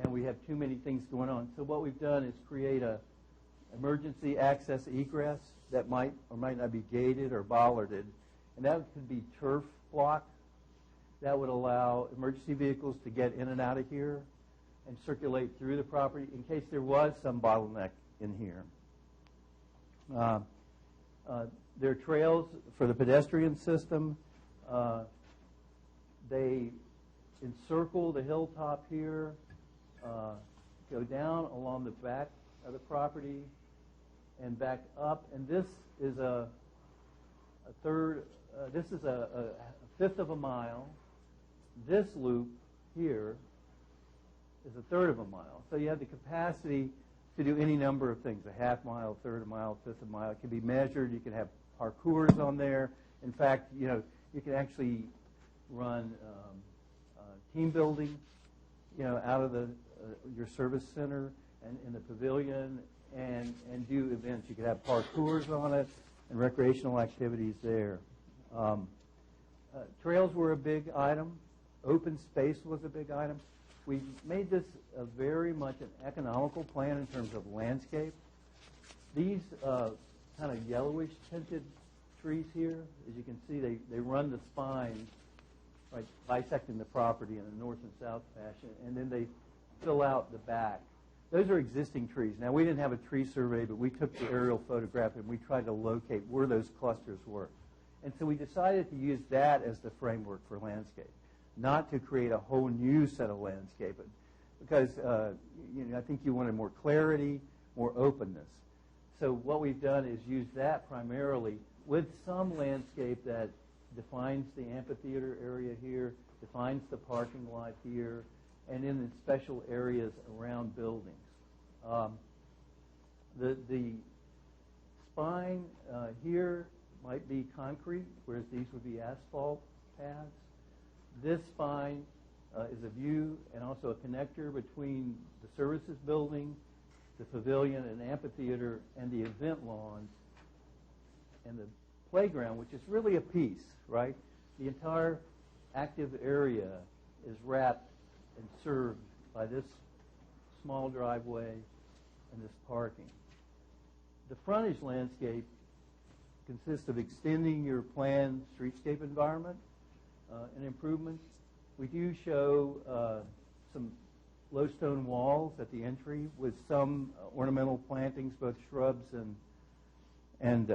and we have too many things going on. So what we've done is create a emergency access egress that might or might not be gated or bollarded, and that could be turf block. That would allow emergency vehicles to get in and out of here and circulate through the property in case there was some bottleneck in here. There are trails for the pedestrian system. They encircle the hilltop here, go down along the back of the property, and back up. And this is a fifth of a mile. This loop here is a third of a mile. So you have the capacity to do any number of things, a half mile, a third of a mile, fifth of a mile. It can be measured. You can have parkours on there. In fact, you can actually run team building, out of your service center and in the pavilion and do events. You could have parkours on it and recreational activities there. Trails were a big item. Open space was a big item. we made this a very much an economical plan in terms of landscape. These kind of yellowish tinted trees here, as you can see, they run the spines, right, bisecting the property in a north and south fashion, and then they fill out the back. Those are existing trees. Now, we didn't have a tree survey, but we took the aerial photograph and we tried to locate where those clusters were. And so we decided to use that as the framework for landscape, not to create a whole new set of landscape, because I think you wanted more clarity, more openness. So what we've done is use that primarily with some landscape that defines the amphitheater area here, defines the parking lot here, and in the special areas around buildings. The spine here might be concrete, whereas these would be asphalt paths. This spine is a view and also a connector between the services building, the pavilion and amphitheater, and the event lawns, and the playground, which is really a piece, right? The entire active area is wrapped and served by this small driveway and this parking. The frontage landscape consists of extending your planned streetscape environment and improvements. We do show some low stone walls at the entry with some ornamental plantings, both shrubs and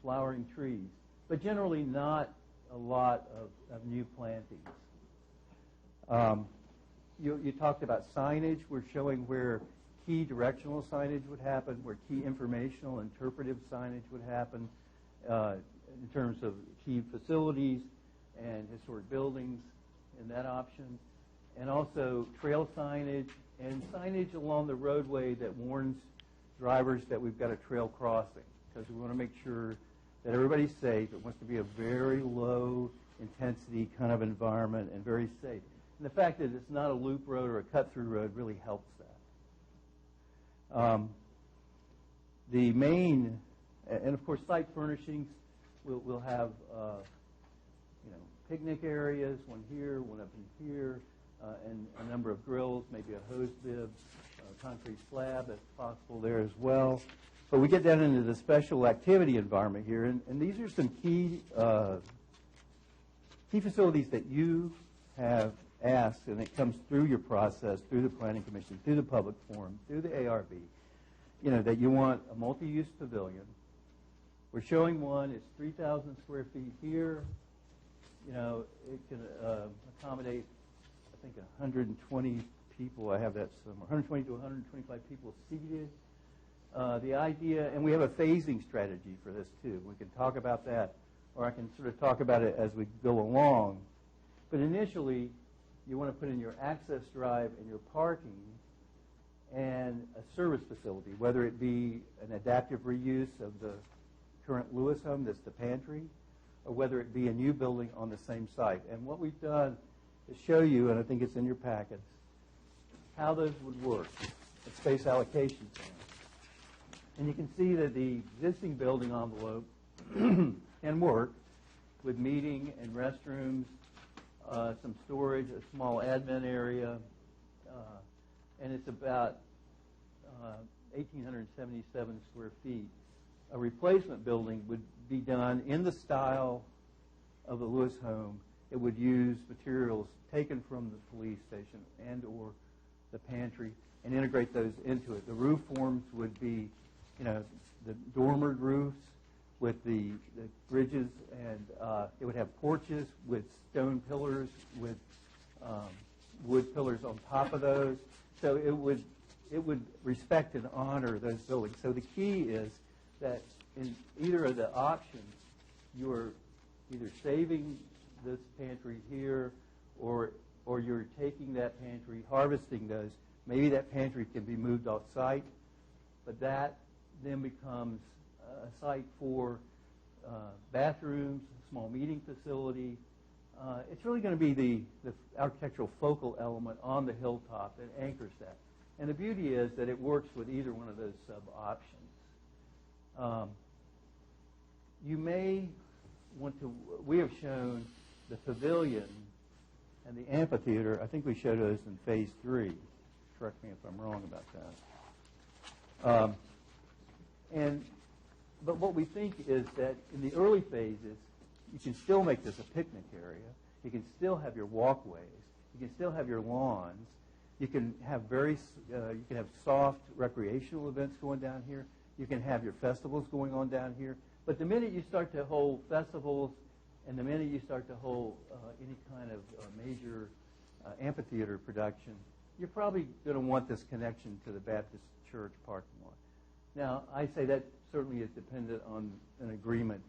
flowering trees, but generally not a lot of new plantings. You talked about signage. We're showing where key directional signage would happen, where key informational, interpretive signage would happen in terms of key facilities and historic buildings in that option, and also trail signage and signage along the roadway that warns drivers that we've got a trail crossing, because we want to make sure that everybody's safe. It wants to be a very low intensity kind of environment and very safe. And the fact that it's not a loop road or a cut-through road really helps that. The main, and of course, site furnishings, we'll have picnic areas, one here, one up in here, and a number of grills, maybe a hose bib, concrete slab if possible there as well. But we get down into the special activity environment here, and these are some key facilities that you have asked, and it comes through your process, through the Planning Commission, through the public forum, through the ARB, that you want a multi-use pavilion. We're showing one. It's 3,000 square feet here. It can accommodate, I think, 120 people. I have that somewhere. 120 to 125 people seated. The idea, and we have a phasing strategy for this too. We can talk about that, or I can sort of talk about it as we go along. But initially, you want to put in your access drive and your parking and a service facility, whether it be an adaptive reuse of the current Lewis home, that's the pantry, or whether it be a new building on the same site. And what we've done is show you, and I think it's in your packets, how those would work at space allocation plan. And you can see that the existing building envelope can work with meeting and restrooms, some storage, a small admin area, and it's about 1,877 square feet. A replacement building would be done in the style of the Lewis home. It would use materials taken from the police station and or the pantry and integrate those into it. The roof forms would be, the dormered roofs with the bridges, and it would have porches with stone pillars with wood pillars on top of those. So it would respect and honor those buildings. So the key is that in either of the options, you're either saving this pantry here, or you're taking that pantry, harvesting those. Maybe that pantry can be moved off site, but that then becomes a site for bathrooms, small meeting facility. It's really going to be the architectural focal element on the hilltop that anchors that. And the beauty is that it works with either one of those sub-options. You may want to, we have shown the pavilion And the amphitheater, I think we showed those in Phase 3. Correct me if I'm wrong about that. But what we think is that in the early phases, you can still make this a picnic area. You can still have your walkways. You can still have your lawns. You can have soft recreational events going down here. You can have your festivals going on down here. But the minute you start to hold festivals and the minute you start to hold any kind of major amphitheater production, you're probably going to want this connection to the Baptist Church parking lot. Now, I say that certainly is dependent on an agreement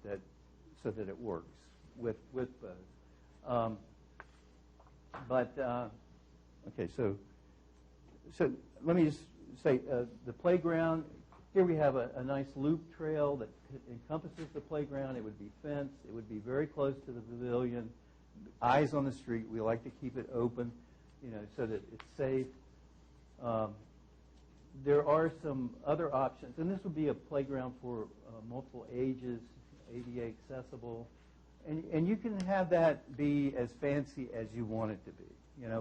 so that it works with both. Okay, so let me just say the playground. Here we have a nice loop trail that encompasses the playground. It would be fenced. It would be very close to the pavilion. Eyes on the street. We like to keep it open, so that it's safe. There are some other options, and this would be a playground for multiple ages, ADA accessible, and you can have that be as fancy as you want it to be,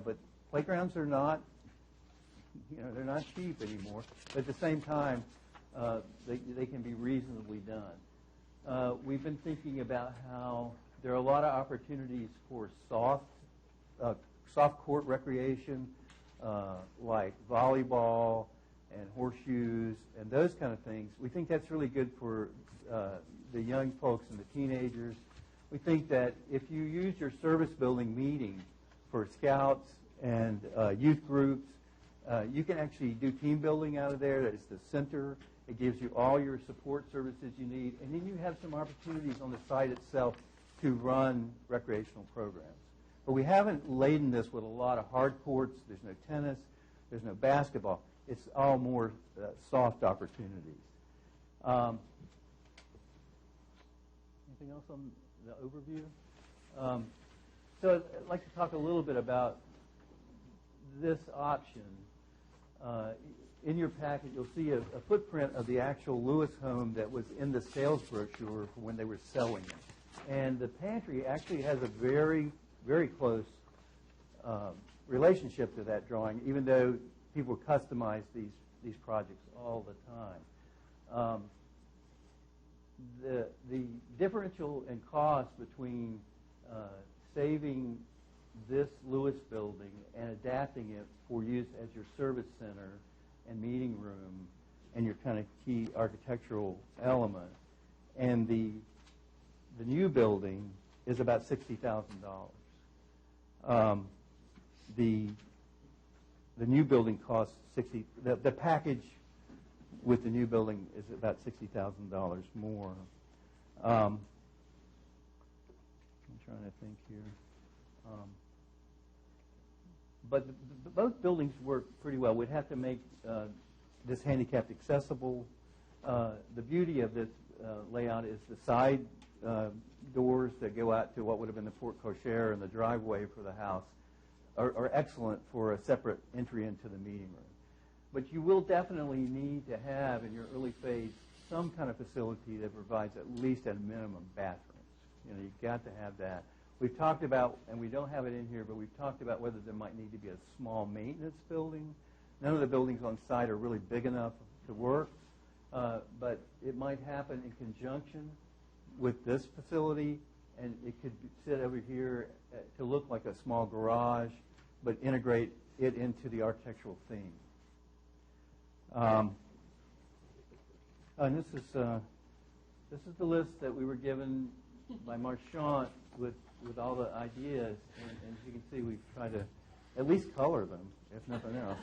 But playgrounds are not, they're not cheap anymore. But at the same time, they can be reasonably done. We've been thinking about how there are a lot of opportunities for soft court recreation, like volleyball and horseshoes and those kind of things. We think that's really good for the young folks and the teenagers. We think that if you use your service building meeting for scouts and youth groups, you can actually do team building out of there. That is the center. It gives you all your support services you need. And then you have some opportunities on the site itself to run recreational programs. But we haven't laden this with a lot of hard courts. There's no tennis. There's no basketball. It's all more soft opportunities. Anything else on the overview? So I'd like to talk a little bit about this option. In your packet, you'll see a footprint of the actual Lewis home that was in the sales brochure for when they were selling it. And the pantry actually has a very, very close relationship to that drawing, even though people customize these projects all the time. The differential in cost between saving this Lewis building and adapting it for use as your service center and meeting room and your kind of key architectural element, and the new building is about $60,000. The new building costs the package with the new building is about $60,000 more. I'm trying to think here. But both buildings work pretty well. We'd have to make this handicapped accessible. The beauty of this layout is the side doors that go out to what would have been the porte cochere and the driveway for the house are excellent for a separate entry into the meeting room. But you will definitely need to have in your early phase some kind of facility that provides at least at a minimum bathrooms. You've got to have that. We've talked about, and we don't have it in here, but we've talked about whether there might need to be a small maintenance building. None of the buildings on site are really big enough to work, but it might happen in conjunction with this facility, and it could sit over here to look like a small garage, but integrate it into the architectural theme. And this is the list that we were given by Marchant with all the ideas, and as you can see, we've tried to at least color them, if nothing else.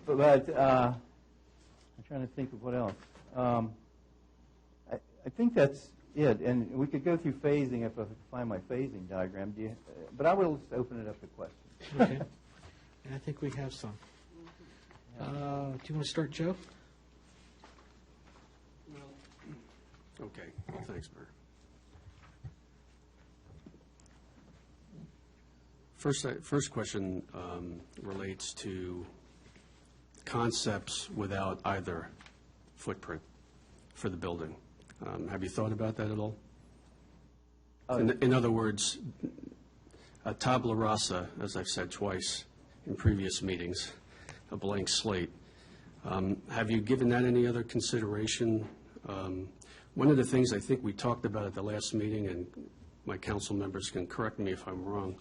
But I'm trying to think of what else. I think that's it, and we could go through phasing if I could find my phasing diagram. But I will just open it up to questions. Okay. And I think we have some. Do you want to start, Joe? Okay, thanks, Bert. First question relates to concepts without either footprint for the building. Have you thought about that at all? In other words, a tabula rasa, as I've said twice in previous meetings, a blank slate. Have you given that any other consideration? One of the things I think we talked about at the last meeting, and my council members can correct me if I'm wrong,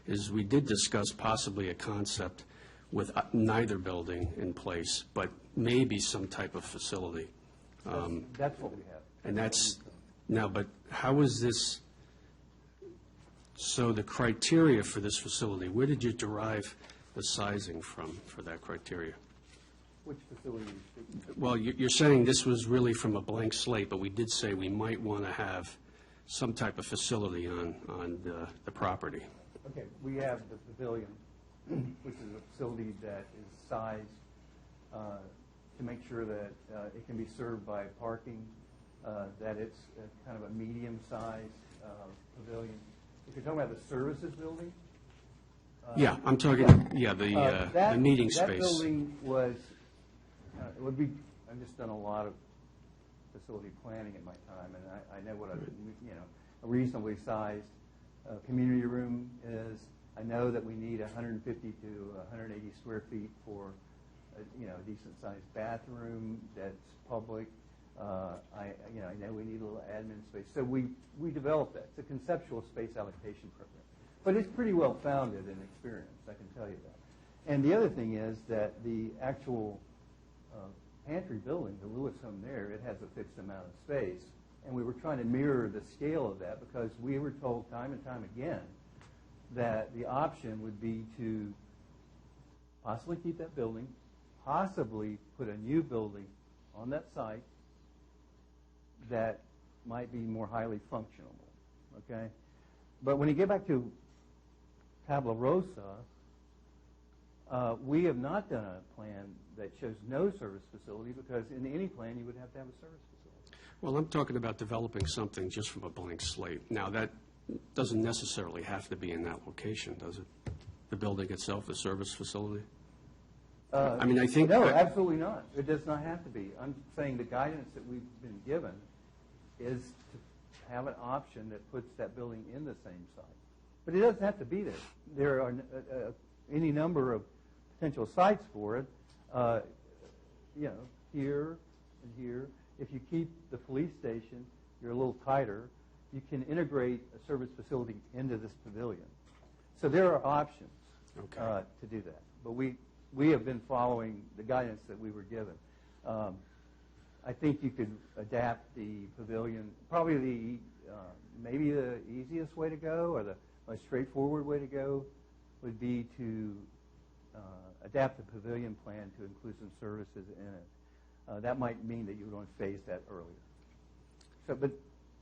is we did discuss possibly a concept with neither building in place, but maybe some type of facility. That's what we have. And that's, now, but how is this, so the criteria for this facility, where did you derive the sizing from for that criteria? Which facility are you speaking of? Well, you're saying this was really from a blank slate, but we did say we might want to have some type of facility on the property. Okay, we have the pavilion, which is a facility that is sized to make sure that it can be served by parking, that it's kind of a medium-sized pavilion. If you're talking about the services building? Yeah, I'm talking, yeah, the meeting space. That building was, it would be, I've just done a lot of facility planning in my time, and I know what a reasonably sized community room is. I know that we need 150 to 180 square feet for a decent-sized bathroom that's public. I know we need a little admin space. So we developed that. It's a conceptual space allocation program. But it's pretty well founded in experience, I can tell you that. And the other thing is that the actual pantry building, the Lewis home there, it has a fixed amount of space. And we were trying to mirror the scale of that because we were told time and time again that the option would be to possibly keep that building, possibly put a new building on that site that might be more highly functional, okay? But when you get back to Tabula Rosa, we have not done a plan that shows no service facility because in any plan you would have to have a service facility. Well, I'm talking about developing something just from a blank slate. Now, that doesn't necessarily have to be in that location, does it? The building itself, the service facility? I mean, I think... No, that, absolutely not. It does not have to be. I'm saying the guidance that we've been given is to have an option that puts that building in the same site. But it doesn't have to be there. There are any number of potential sites for it, here and here. If you keep the police station, you're a little tighter. You can integrate a service facility into this pavilion. So there are options to do that. But we have been following the guidance that we were given. I think you could adapt the pavilion. Probably maybe the easiest way to go or the most straightforward way to go would be to adapt the pavilion plan to include some services in it. That might mean that you would want to phase that earlier.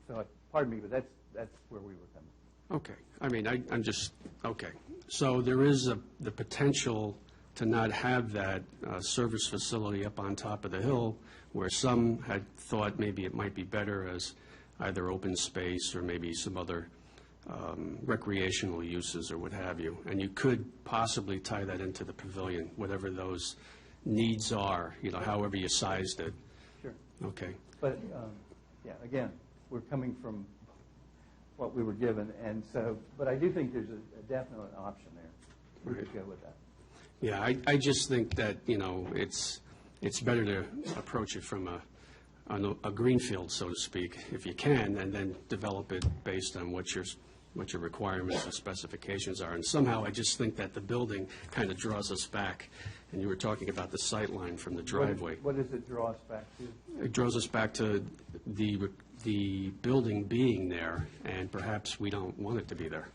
So pardon me, but that's where we were coming. okay. I mean, I'm just, okay. So there is the potential to not have that service facility up on top of the hill where some had thought maybe it might be better as either open space or maybe some other recreational uses or what have you. And you could possibly tie that into the pavilion, whatever those needs are, however you sized it. Sure. Okay. But, again, we're coming from what we were given, and so, but I do think there's a definite option there. We could go with that. Yeah, I just think that, it's better to approach it from a greenfield, so to speak, if you can, and then develop it based on what your requirements and specifications are. And somehow I just think that the building kind of draws us back. And you were talking about the sight line from the driveway. What does it draw us back to? It draws us back to the building being there, and perhaps we don't want it to be there.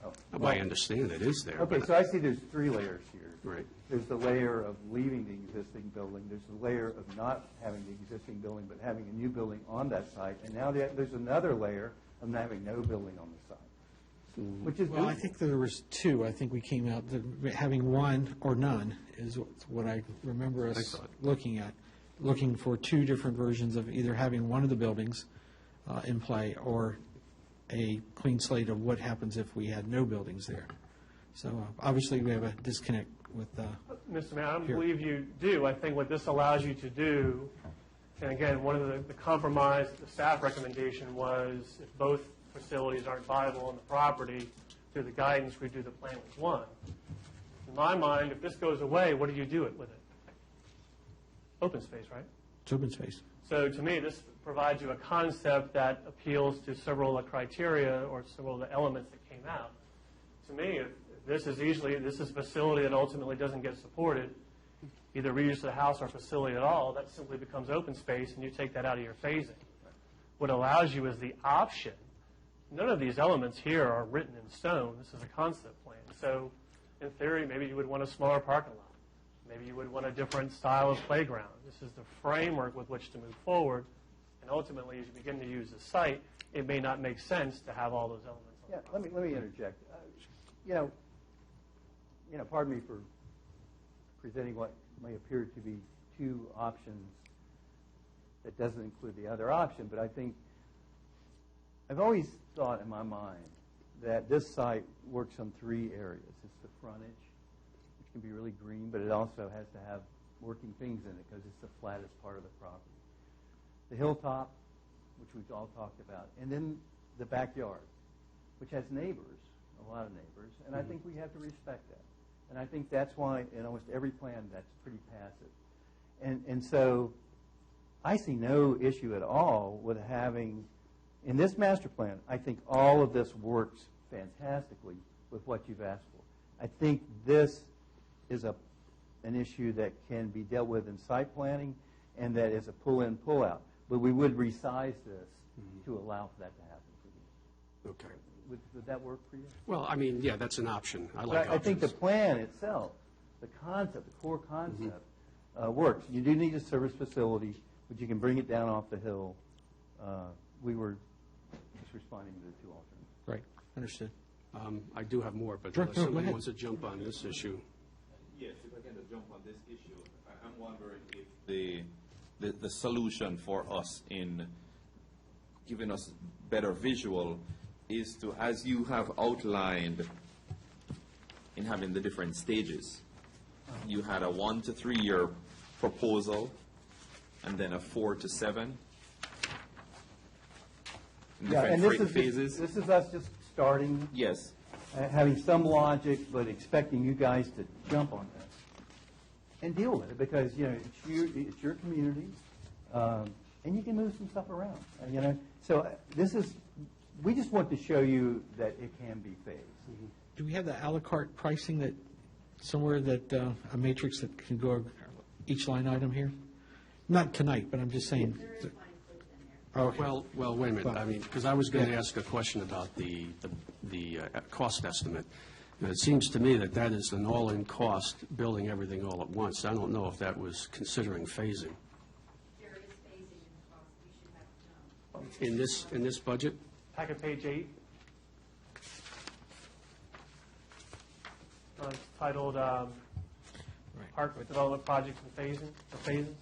Oh. Well, I understand it is there. Okay, but- so I see there's three layers here. Right. There's the layer of leaving the existing building. There's the layer of not having the existing building, but having a new building on that site. And now there's another layer of not having no building on the site, which is Well, I think there was two. I think we came out, having one or none is what I remember us looking at, looking for two different versions of either having one of the buildings in play or a clean slate of what happens if we had no buildings there. So obviously, we have a disconnect with Mr. Mayor, I don't Here. believe you do. I think what this allows you to do, and again, one of the compromise, the staff recommendation was if both facilities aren't viable on the property, through the guidance, redo the plan was one. In my mind, if this goes away, what do you do with it? Open space, right? It's open space. So to me, this provides you a concept that appeals to several of the criteria or several of the elements that came out. To me, if this is a facility that ultimately doesn't get supported, either reuse of the house or facility at all, that simply becomes open space, and you take that out of your phasing. What allows you is the option. None of these elements here are written in stone. This is a concept plan. So in theory, maybe you would want a smaller parking lot. Maybe you would want a different style of playground. This is the framework with which to move forward. And ultimately, as you begin to use the site, it may not make sense to have all those elements on the Yeah, let me interject. Pardon me for presenting what may appear to be two options that doesn't include the other option, but I think I've always thought in my mind that this site works on three areas. It's the frontage, which can be really green, but it also has to have working things in it because it's the flattest part of the property. The hilltop, which we've all talked about, and then the backyard, which has neighbors, a lot of neighbors, and I think we have to respect that. And I think that's why in almost every plan that's pretty passive. And so I see no issue at all with having, in this master plan, I think all of this works fantastically with what you've asked for. I think this is an issue that can be dealt with in site planning and that is a pull-in, pull-out. But we would resize this to allow for that to happen for you. Okay. Would that work for you? Well, I mean, yeah, that's an option. I like But options. I think the plan itself, the concept, the core concept, works. You do need a service facility, but you can bring it down off the hill. We were just responding to the two alternatives. Right, understood. I do have more, but Sure, unless go somebody ahead. wants to jump on this issue. Yes, if I can just jump on this issue, I'm wondering if the solution for us in giving us better visual is to, as you have outlined in having the different stages, you had a 1 to 3 year proposal and then a 4 to 7 in different phases. This is us just starting, Yes. having some logic, but expecting you guys to jump on this and deal with it because it's your community, and you can move some stuff around. So we just want to show you that it can be phased. Do we have the à la carte pricing that, somewhere that, a matrix that can go over each line item here? Not tonight, but I'm just saying. Okay. Well, wait a minute. I mean, because I was going to ask a question about the cost estimate. And it seems to me that is an all-in cost, building everything all at once. I don't know if that was considering phasing. There is phasing in the cost, you should have known. In this budget? Packet page 8. It's titled Park Development Projects and Phasing, or Phases.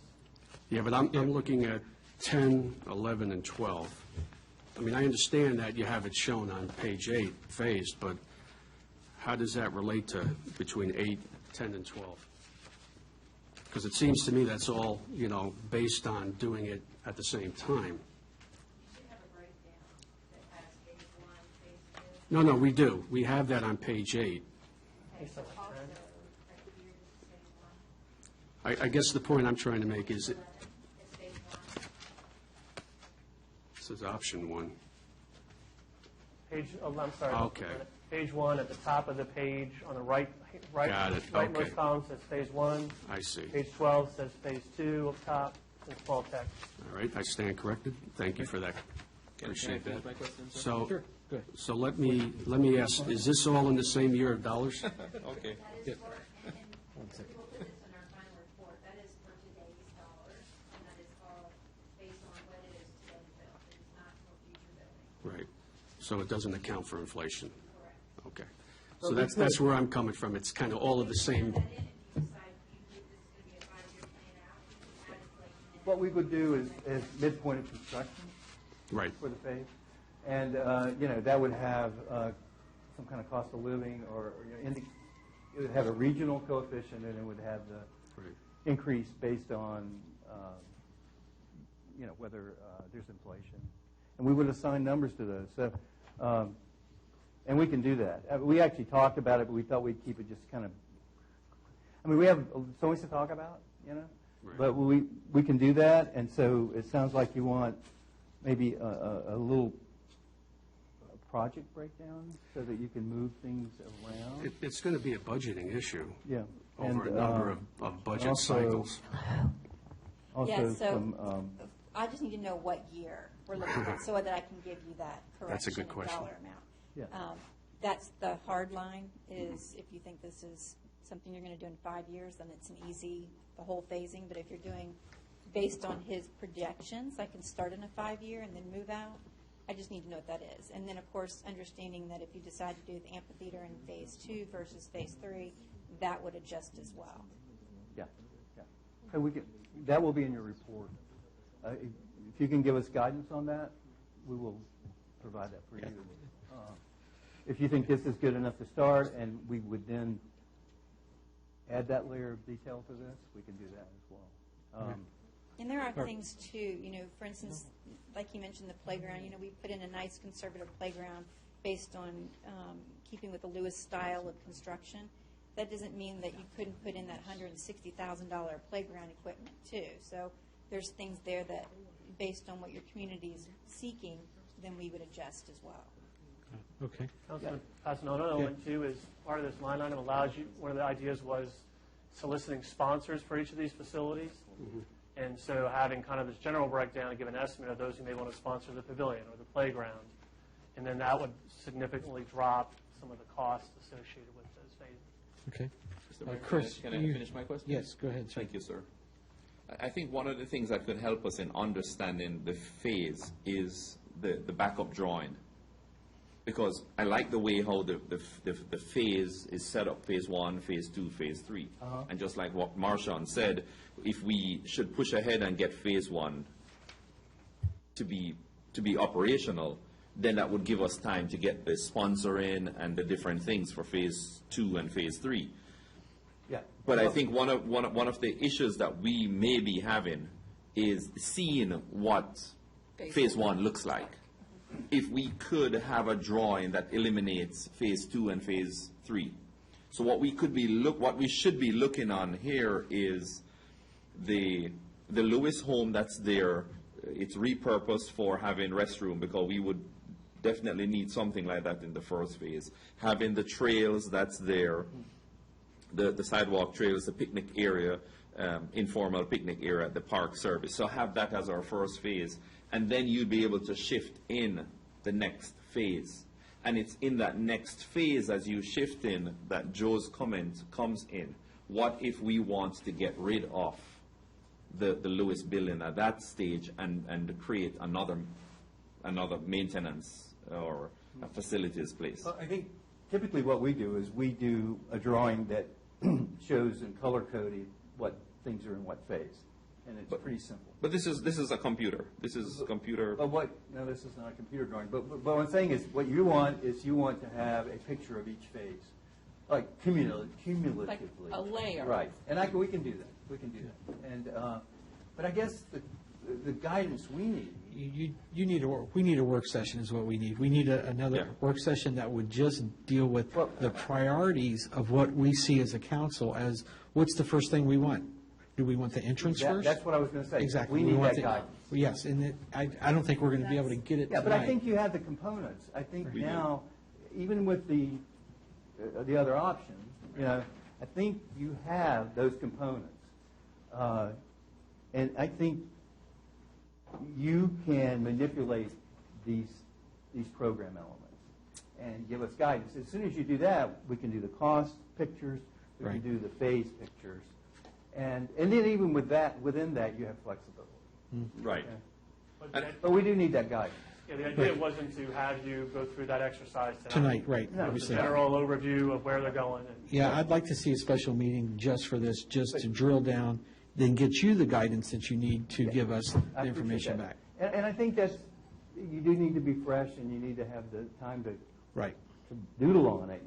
Yeah, but I'm looking at 10, 11, and 12. I mean, I understand that you have it shown on page 8, phased, but how does that relate to between 8, 10, and 12? Because it seems to me that's all, based on doing it at the same time. You should have a breakdown that has phase 1, phase 2. No, we do. We have that on page 8. Okay, so also, right here is phase 1. I guess the point I'm trying to make is it It's phase 1. says option 1. Page, I'm sorry. Okay. Page 1 at the top of the page on the right, Got it, rightmost okay. column says phase 1. I see. Page 12 says phase 2 up top in small text. All right, I stand corrected. Thank you for that. Appreciate Can I that. finish my question, sir? So, Sure, go ahead. so let me ask, is this all in the same year of dollars? Okay. That is for, and we'll put this in our final report, that is for today's dollars, and that is all based on what it is today built. It is not for future building. Right. So it doesn't account for inflation? Correct. Okay. So that's where I'm coming from. It's kind of all of the same. Put that in, if you decide you think this is going to be a 5-year plan out, you can add inflation in. What we would do is midpoint of construction Right. for the phase, and that would have some kind of cost of living, or it would have a regional coefficient, and it would have the Right. increase based on whether there's inflation, and we would assign numbers to those. So And we can do that. We actually talked about it, but we thought we'd keep it just kind of, I mean, we have so much to talk about, you know? Right. But we can do that, and so it sounds like you want maybe a little project breakdown so that you can move things around. It's going to be a budgeting issue. Yeah. Over And, a number of budget also- cycles. Also, Yeah, so some, I just need to know what year we're looking at so that I can give you that That's a correction good of question. dollar amount. Yeah. That's the hard line, is if you think this is something you're going to do in 5 years, then it's an easy, the whole phasing. But if you're doing based on his projections, I can start in a 5-year and then move out. I just need to know what that is. And then, of course, understanding that if you decide to do the amphitheater in Phase 2 versus Phase 3, that would adjust as well. yeah, yeah. So we can, that will be in your report. If you can give us guidance on that, we will provide that for you. If you think this is good enough to start, and we would then add that layer of detail to this, we can do that as well. And there are things too, you know, for instance, like you mentioned, the playground, you know, we put in a nice conservative playground based on keeping with the Lewis style of construction. That doesn't mean that you couldn't put in that $160,000 playground equipment too. So there's things there that, based on what your community is seeking, then we would adjust as well. Okay. Councilman Pasanone, another one too is part of this line item allows you, one of the ideas was soliciting sponsors for each of these facilities. And so having kind of this general breakdown and give an estimate of those who may want to sponsor the pavilion or the playground. And then that would significantly drop some of the costs associated with those phases. Okay. Mr. Mayor, Chris, can I you- finish my question? Yes, go ahead, sir. Thank you, sir. I think one of the things that could help us in understanding the phase is the backup drawing. Because I like the way how the phase is set up, Phase 1, Phase 2, Phase 3. And just like what Marshawn said, if we should push ahead and get Phase 1 to be operational, then that would give us time to get the sponsor in and the different things for Phase 2 and Phase 3. Yeah. But I think one of the issues that we may be having is seeing what Phase 1 looks like. If we could have a drawing that eliminates Phase 2 and Phase 3. So what we should be looking on here is the Lewis home that's there. It's repurposed for having restroom, because we would definitely need something like that in the first phase. Having the trails that's there, the sidewalk trails, the picnic area, informal picnic area at the park service. So have that as our first phase, and then you'd be able to shift in the next phase. And it's in that next phase, as you shift in, that Joe's comment comes in. What if we want to get rid of the Lewis building at that stage and create another maintenance or a facilities place? Well, I think typically what we do is we do a drawing that shows in color coded what things are in what phase, and it's pretty simple. But this is a computer. This is a computer. But no, this is not a computer drawing. But what I'm saying is, what you want is you want to have a picture of each phase, like cumulatively. Like a layer. Right, and we can do that. We can do that. And but I guess the guidance we need. You need we need a work session is what we need. We need another work session that would just deal with the priorities of what we see as a council as what's the first thing we want. Do we want the entrance first? That's what I was going to say. Exactly. We need want that guidance. Yes, and I don't think we're going to be able to get it Yeah, tonight. but I think you have the components. I think now, even with the other option, I think you have those components. And I think you can manipulate these program elements and give us guidance. As soon as you do that, we can do the cost pictures, we can do the phase pictures. And then even within that, you have flexibility. Right. But we do need that guidance. Yeah, the idea wasn't to have you go through that exercise Tonight, right, It was a obviously. general overview of where they're going. Yeah, I'd like to see a special meeting just for this, just to drill down, then get you the guidance that you need to give us the I appreciate information that. back. And I think you do need to be fresh, and you need to have the time to Right. doodle on it,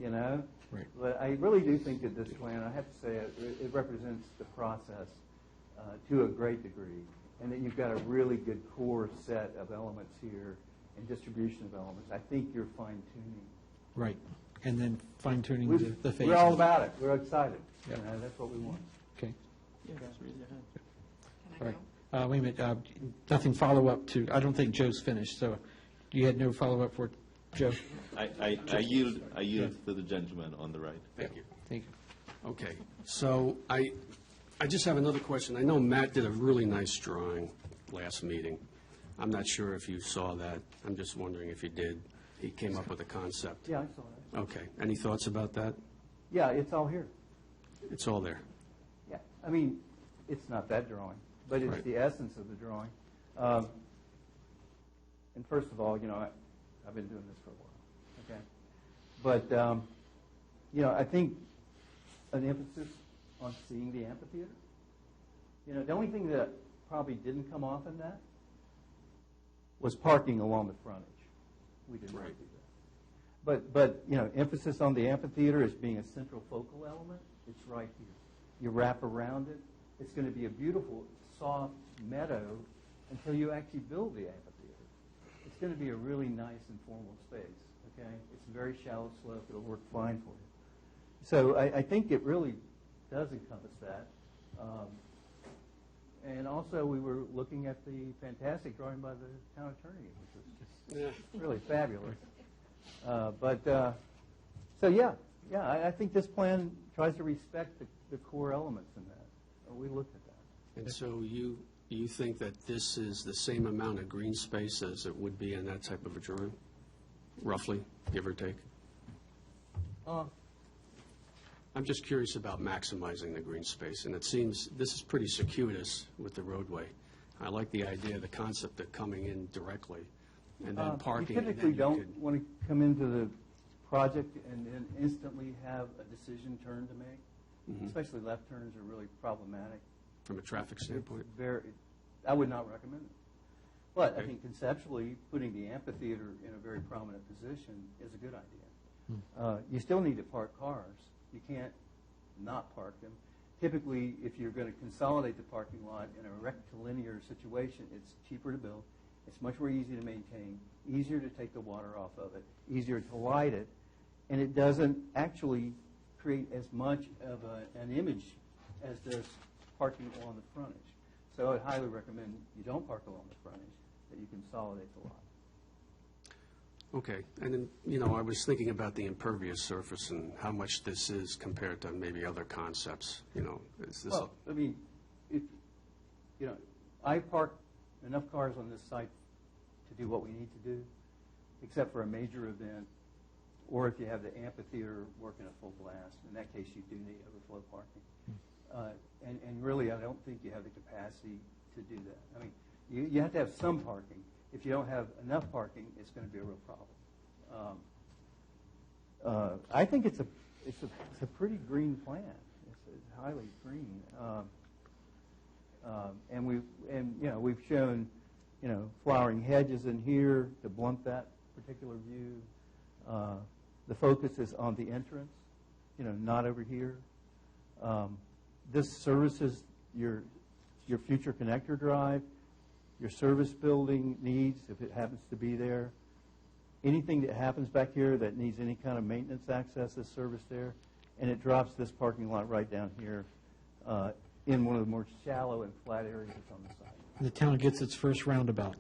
Right. But I really do think that this plan, I have to say, it represents the process to a great degree, and that you've got a really good core set of elements here and distribution of elements. I think you're fine-tuning Right. And then fine tuning the phases. We're all about it. We're excited. Yeah. That's what we want. Okay. Can I All right. go? Wait a minute, nothing follow-up to, I don't think Joe's finished, so you had no follow-up for Joe? I yield to the gentleman on the right. Thank you. Thank you. Okay, so I just have another question. I know Matt did a really nice drawing last meeting. I'm not sure if you saw that. I'm just wondering if you did. He came up with a concept. Yeah, I saw that. Okay, any thoughts about that? Yeah, it's all here. It's all there. Yeah, I mean, it's not that drawing, but it's Right. the essence of the drawing. And first of all, I've been doing this for a while, okay? But, I think an emphasis on seeing the amphitheater. The only thing that probably didn't come off in that was parking along the frontage. We didn't want to do that. But emphasis on the amphitheater as being a central focal element, it's right here. You wrap around it. It's going to be a beautiful, soft meadow until you actually build the amphitheater. It's going to be a really nice, informal space, okay? It's a very shallow slope. It'll work fine for you. So I think it really does encompass that. And also, we were looking at the fantastic drawing by the town attorney, which was just really fabulous. I think this plan tries to respect the core elements in that. We looked at that. And so you think that this is the same amount of green space as it would be in that type of a drawing, roughly, give or take? I'm just curious about maximizing the green space, and it seems this is pretty circuitous with the roadway. I like the idea, the concept of coming in directly and then parking. You and then typically you don't could- want to come into the project and then instantly have a decision turn to make. Especially left turns are really problematic. From a traffic standpoint? I would not recommend it. But I Okay. think conceptually, putting the amphitheater in a very prominent position is a good idea. You still need to park cars. You can't not park them. Typically, if you're going to consolidate the parking lot in a rectilinear situation, it's cheaper to build. It's much more easy to maintain, easier to take the water off of it, easier to light it, and it doesn't actually create as much of an image as does parking along the frontage. So I would highly recommend you don't park along the frontage, that you consolidate the lot. Okay, and then, I was thinking about the impervious surface and how much this is compared to maybe other concepts, is this? Well, I mean, I park enough cars on this site to do what we need to do, except for a major event, or if you have the amphitheater working at full blast. In that case, you do need overflow parking. And really, I don't think you have the capacity to do that. I mean, you have to have some parking. If you don't have enough parking, it's going to be a real problem. I think it's a pretty green plan. It's highly green, and we've shown flowering hedges in here to blunt that particular view. The focus is on the entrance, not over here. This services your future connector drive, your service building needs, if it happens to be there. Anything that happens back here that needs any kind of maintenance access is serviced there. And it drops this parking lot right down here in one of the more shallow and flat areas on the site. The town gets its first roundabout.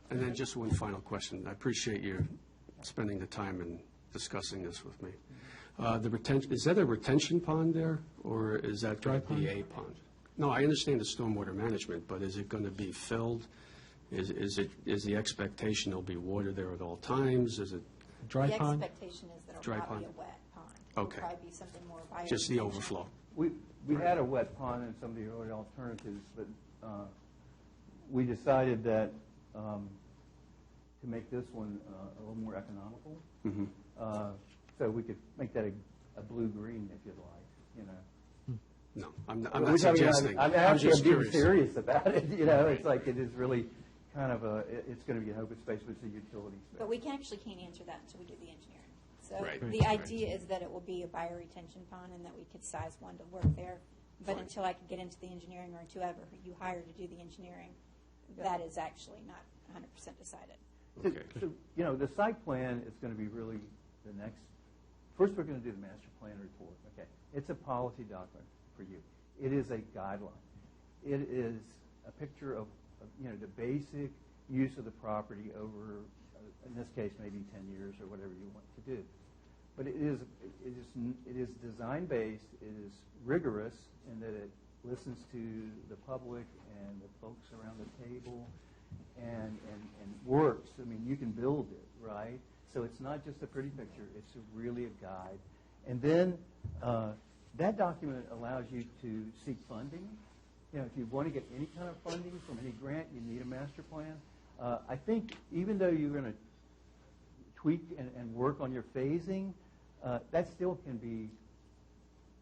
And then just one final question. I appreciate you spending the time and discussing this with me. Is that a retention pond there, or is that going to be a pond? No, I understand the stormwater management, but is it going to be filled? Is the expectation there'll be water there at all times? Is it Dry The pond? expectation is that Dry it'll probably be pond. a wet pond. Okay. It'll probably be something more bio. just the overflow? We had a wet pond in some of the early alternatives, but we decided that to make this one a little more economical, so we could make that a blue-green if you'd like, No, I'm not suggesting. I'm I was actually just being curious. serious about it. It's like it is really kind of it's going to be an open space, but it's a utility space. But we can't answer that until we do the engineering. So Right. the idea is that it will be a bioretention pond and that we could size one to work there. But until I could get into the engineering, or until whoever you hire to do the engineering, that is actually not 100% decided. Okay. So, you know, the site plan is going to be really the next, first we're going to do the master plan report, okay? It's a policy document for you. It is a guideline. It is a picture of you know, the basic use of the property over, in this case, maybe 10 years or whatever you want to do. But it is design-based, it is rigorous in that it listens to the public and the folks around the table and works. I mean, you can build it, right? So it's not just a pretty picture, it's really a guide. And then that document allows you to seek funding. You know, if you want to get any kind of funding from any grant, you need a master plan. I think even though you're going to tweak and work on your phasing, that still can be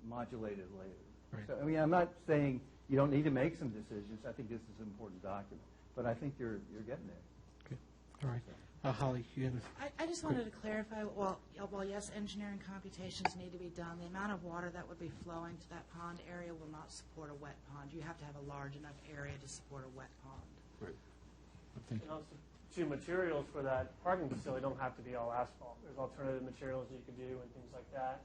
modulated later. Right. So, I mean, I'm not saying you don't need to make some decisions. I think this is an important document. But I think you're getting there. Okay, all right. Holly, you have I just wanted to clarify, well, yes, engineering computations need to be done. The amount of water that would be flowing to that pond area will not support a wet pond. You have to have a large enough area to support a wet pond. Right. And also, two materials for that parking facility don't have to be all asphalt. There's alternative materials that you could do and things like that.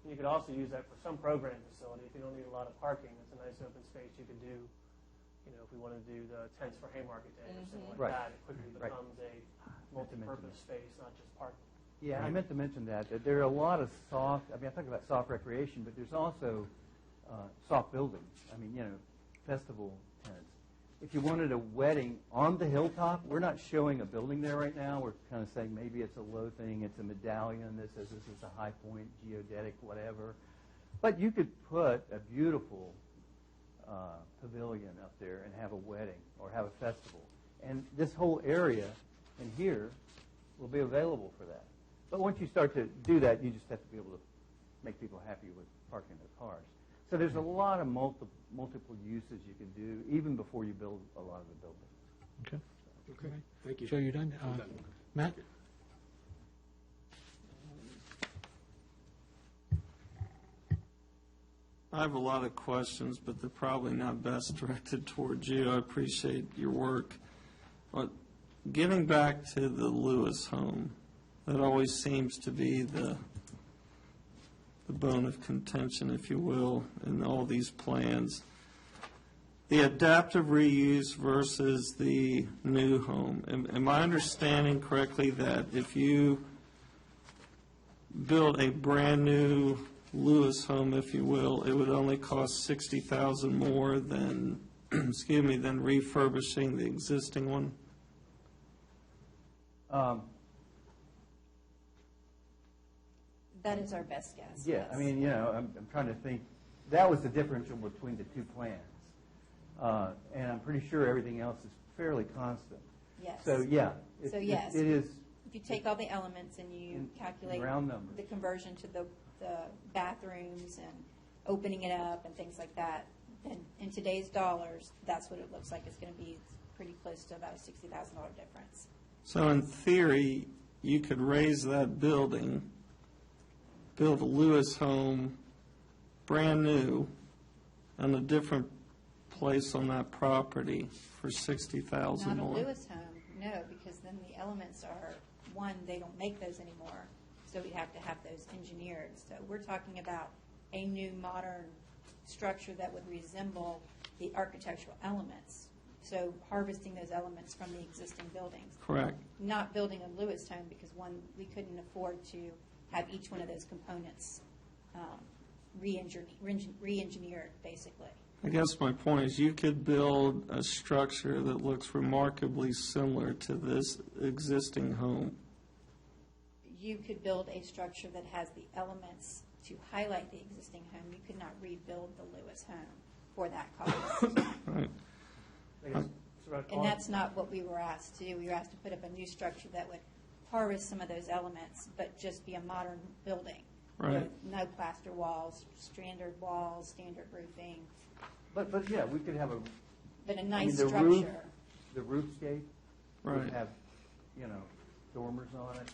And you could also use that for some program facility. If you don't need a lot of parking, it's a nice open space you could do. You know, if we want to do the tents for Haymarket Day or something like Right. that, it quickly Right. becomes a multi-purpose space, not just parking. Yeah, I meant to mention that there are a lot of soft, I mean, I talk about soft recreation, but there's also soft buildings. I mean, you know, festival tents. If you wanted a wedding on the hilltop, we're not showing a building there right now. We're kind of saying maybe it's a low thing, it's a medallion that says this is a high point, geodetic, whatever. But you could put a beautiful pavilion up there and have a wedding or have a festival. And this whole area in here will be available for that. But once you start to do that, you just have to be able to make people happy with parking their cars. So there's a lot of multiple uses you can do even before you build a lot of the buildings. Okay. Okay, thank you. Joe, you done? I'm done. Matt? I have a lot of questions, but they're probably not best directed towards you. I appreciate your work. But getting back to the Lewis home, that always seems to be the bone of contention, if you will, in all these plans. The adaptive reuse versus the new home. Am I understanding correctly that if you build a brand-new Lewis home, if you will, it would only cost $60,000 more than, excuse me, than refurbishing the existing one? That is our best guess. Yeah, yes. I mean, you know, I'm trying to think. That was the differential between the two plans. And I'm pretty sure everything else is fairly constant. Yes. So, yeah. So, yes. It is. If you take all the elements and you calculate round numbers. the conversion to the bathrooms and opening it up and things like that, then in today's dollars, that's what it looks like. It's going to be pretty close to about a $60,000 difference. So in theory, you could raise that building, build a Lewis home, brand new, in a different place on that property for $60,000 Not a more. Lewis home, no, because then the elements are, one, they don't make those anymore, so we have to have those engineered. So we're talking about a new modern structure that would resemble the architectural elements. So harvesting those elements from the existing buildings. Correct. Not building a Lewis home because, one, we couldn't afford to have each one of those components re-engineered, basically. I guess my point is you could build a structure that looks remarkably similar to this existing home. You could build a structure that has the elements to highlight the existing home. You could not rebuild the Lewis home for that cost. Right. And that's not what we were asked to do. We were asked to put up a new structure that would harvest some of those elements, but just be a modern building. Right. With no plaster walls, standard walls, standard roofing, But yeah, we could have a. but a nice the structure. roof, the roofscape Right. would have, you know, dormers on it.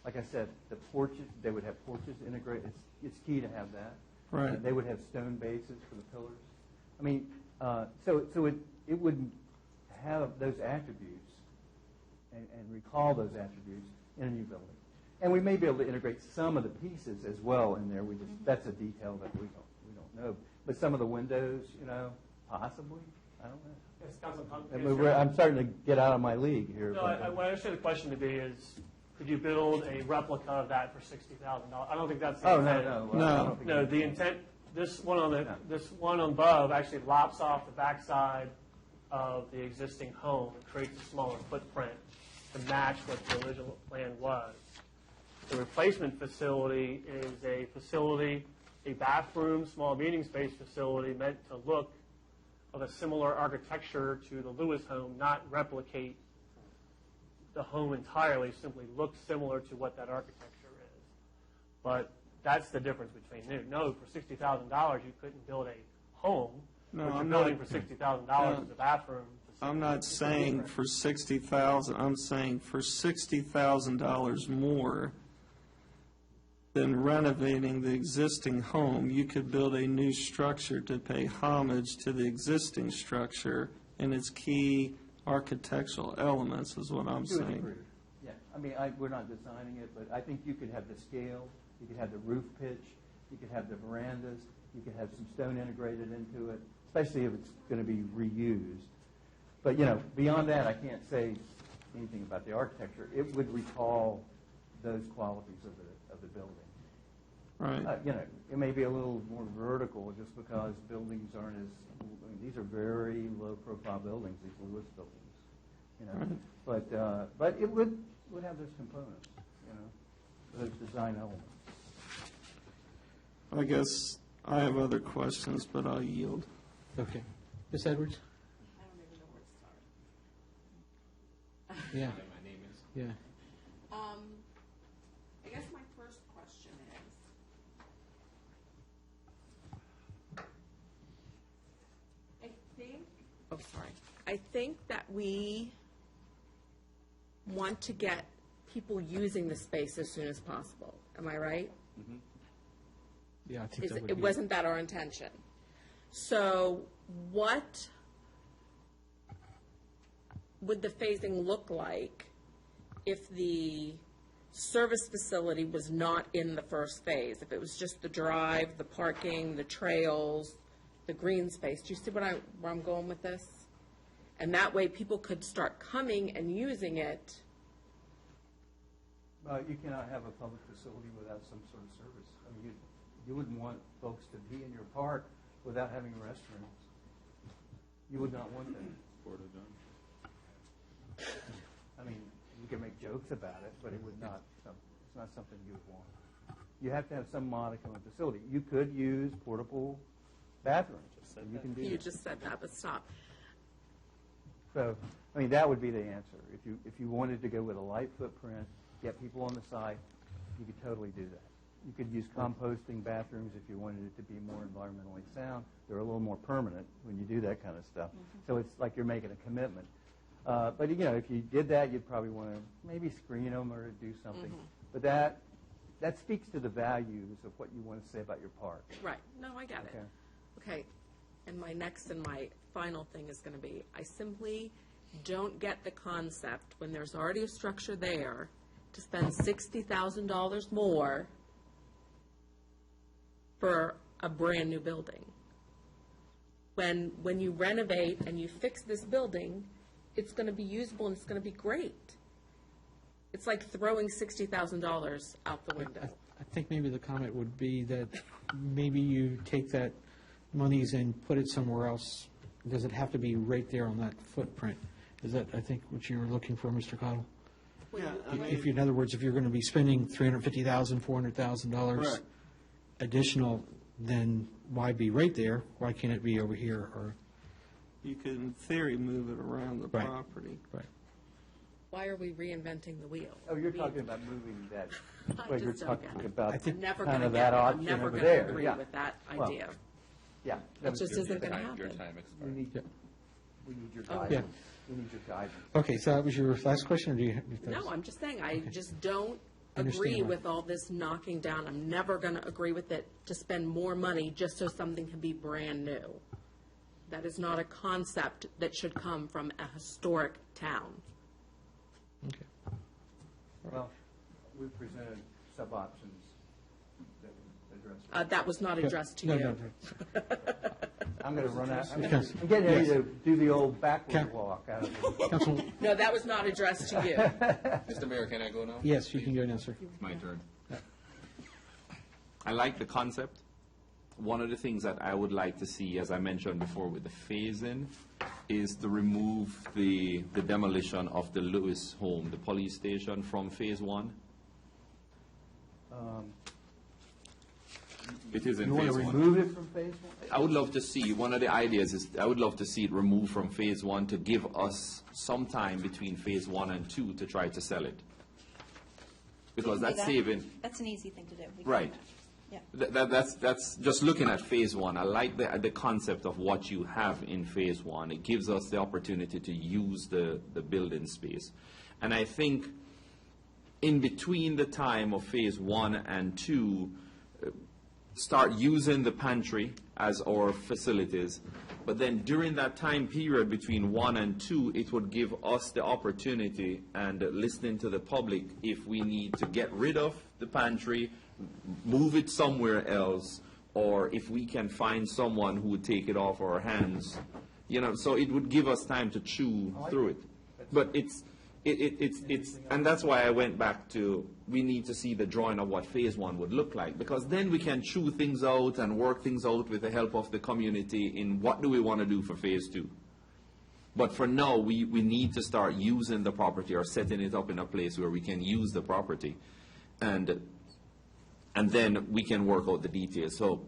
Like I said, the porches, they would have porches integrated. It's key to have that. Right. They would have stone bases for the pillars. I mean, so it would have those attributes, and recall those attributes in a new building. And we may be able to integrate some of the pieces as well in there. We just, that's a detail that we don't know. But some of the windows, possibly, I don't know. Yes, Councilman I mean, I'm starting to get out of my league here. No, what I understand the question to be is, could you build a replica of that for $60,000? I don't think that's the Oh, intent. no. No, the intent, this one above actually lops off the backside of the existing home and creates a smaller footprint to match what the original plan was. The replacement facility is a facility, a bathroom, small meeting space facility meant to look of a similar architecture to the Lewis home, not replicate the home entirely, simply look similar to what that architecture is. But that's the difference between new. No, for $60,000 you couldn't build a home. No, what you're I'm building not- for $60,000 is a bathroom. I'm not saying for $60,000, I'm saying for $60,000 more than renovating the existing home, you could build a new structure to pay homage to the existing structure and its key architectural elements, is what I'm To a saying. degree. Yeah, I mean, we're not designing it, but I think you could have the scale, you could have the roof pitch, you could have the verandas, you could have some stone integrated into it, especially if it's going to be reused. But, beyond that, I can't say anything about the architecture. It would recall those qualities of the building. Right. It may be a little more vertical just because buildings aren't these are very low-profile buildings, these Lewis buildings, But it would have those components, those design elements. I guess I have other questions, but I'll yield. Okay. Ms. Edwards? I don't even know where to start. Yeah. My name is. Yeah. I guess my first question is, I think that we want to get people using the space as soon as possible. Am I right? Yeah, I think that would It be. wasn't that our intention. So what would the phasing look like if the service facility was not in the first phase? If it was just the drive, the parking, the trails, the green space? Do you see where I'm going with this? And that way people could start coming and using it. You cannot have a public facility without some sort of service. I mean, you wouldn't want folks to be in your park without having restrooms. You would not want that. I mean, you can make jokes about it, but it would not. It's not something you would want. You have to have some modicum of facility. You could use portable bathrooms. You can do You that. just said that, but stop. So, I mean, that would be the answer. If you wanted to go with a light footprint, get people on the site, you could totally do that. You could use composting bathrooms if you wanted it to be more environmentally sound. They're a little more permanent when you do that kind of stuff. So it's like you're making a commitment. But, if you did that, you'd probably want to maybe screen them or do something. But that speaks to the values of what you want to say about your park. Right. No, I get it. Okay. And my next and my final thing is going to be, I simply don't get the concept when there's already a structure there to spend $60,000 more for a brand-new building. When you renovate and you fix this building, it's going to be usable and it's going to be great. It's like throwing $60,000 out the window. I think maybe the comment would be that maybe you take that monies and put it somewhere else. Does it have to be right there on that footprint? Is that, I think, what you were looking for, Mr. Cottle? Yeah, If you, in other words, if you're going to be spending $350,000, $400,000 Correct. additional, then why be right there? Why can't it be over here? Or You could, in theory, move it around the Right. property. right? Why are we reinventing the wheel? Oh, you're talking about moving that. I Well, you're just don't get talking it. about I'm never kind going of to that get it. I'm option never over going to there. agree Yeah. with that Well, idea. Yeah. It just isn't going to Your happen. time We expired. need, we need your Oh. guidance. We need your guidance. Okay, so that was your last question, or do you? No, I'm just saying, I just don't Understand agree that. with all this knocking down. I'm never going to agree with it to spend more money just so something can be brand new. That is not a concept that should come from a historic town. Okay. Well, we presented sub-options that address. That was not addressed to No, you. no, no. I'm going to run out. I'm Yes. getting ready Yes. to do the old backward Count- walk out of the. Councilman, No, that was not addressed to you. Mr. Mayor, can I go now? yes, you can go now, sir. It's my turn. I like the concept. One of the things that I would like to see, as I mentioned before with the phase-in, is to remove the demolition of the Lewis home, the police station, from phase one. It is in You want phase to one. remove it from phase one? I would love to see, one of the ideas is, I would love to see it removed from phase one to give us some time between phase one and two to try to sell it. Because We can do that's that. saving, That's an easy thing to do. We can do right. that. Yeah. That's just looking at phase one. I like the concept of what you have in phase one. It gives us the opportunity to use the building space. And I think in between the time of phase one and two, start using the pantry as our facilities. But then during that time period between one and two, it would give us the opportunity and listening to the public if we need to get rid of the pantry, move it somewhere else, or if we can find someone who would take it off our hands. You know, so it would give us time to chew through it. But it's, and that's why I went back to, we need to see the drawing of what phase one would look like, because then we can chew things out and work things out with the help of the community in what do we want to do for phase two. But for now, we need to start using the property or setting it up in a place where we can use the property. And then we can work out the details. So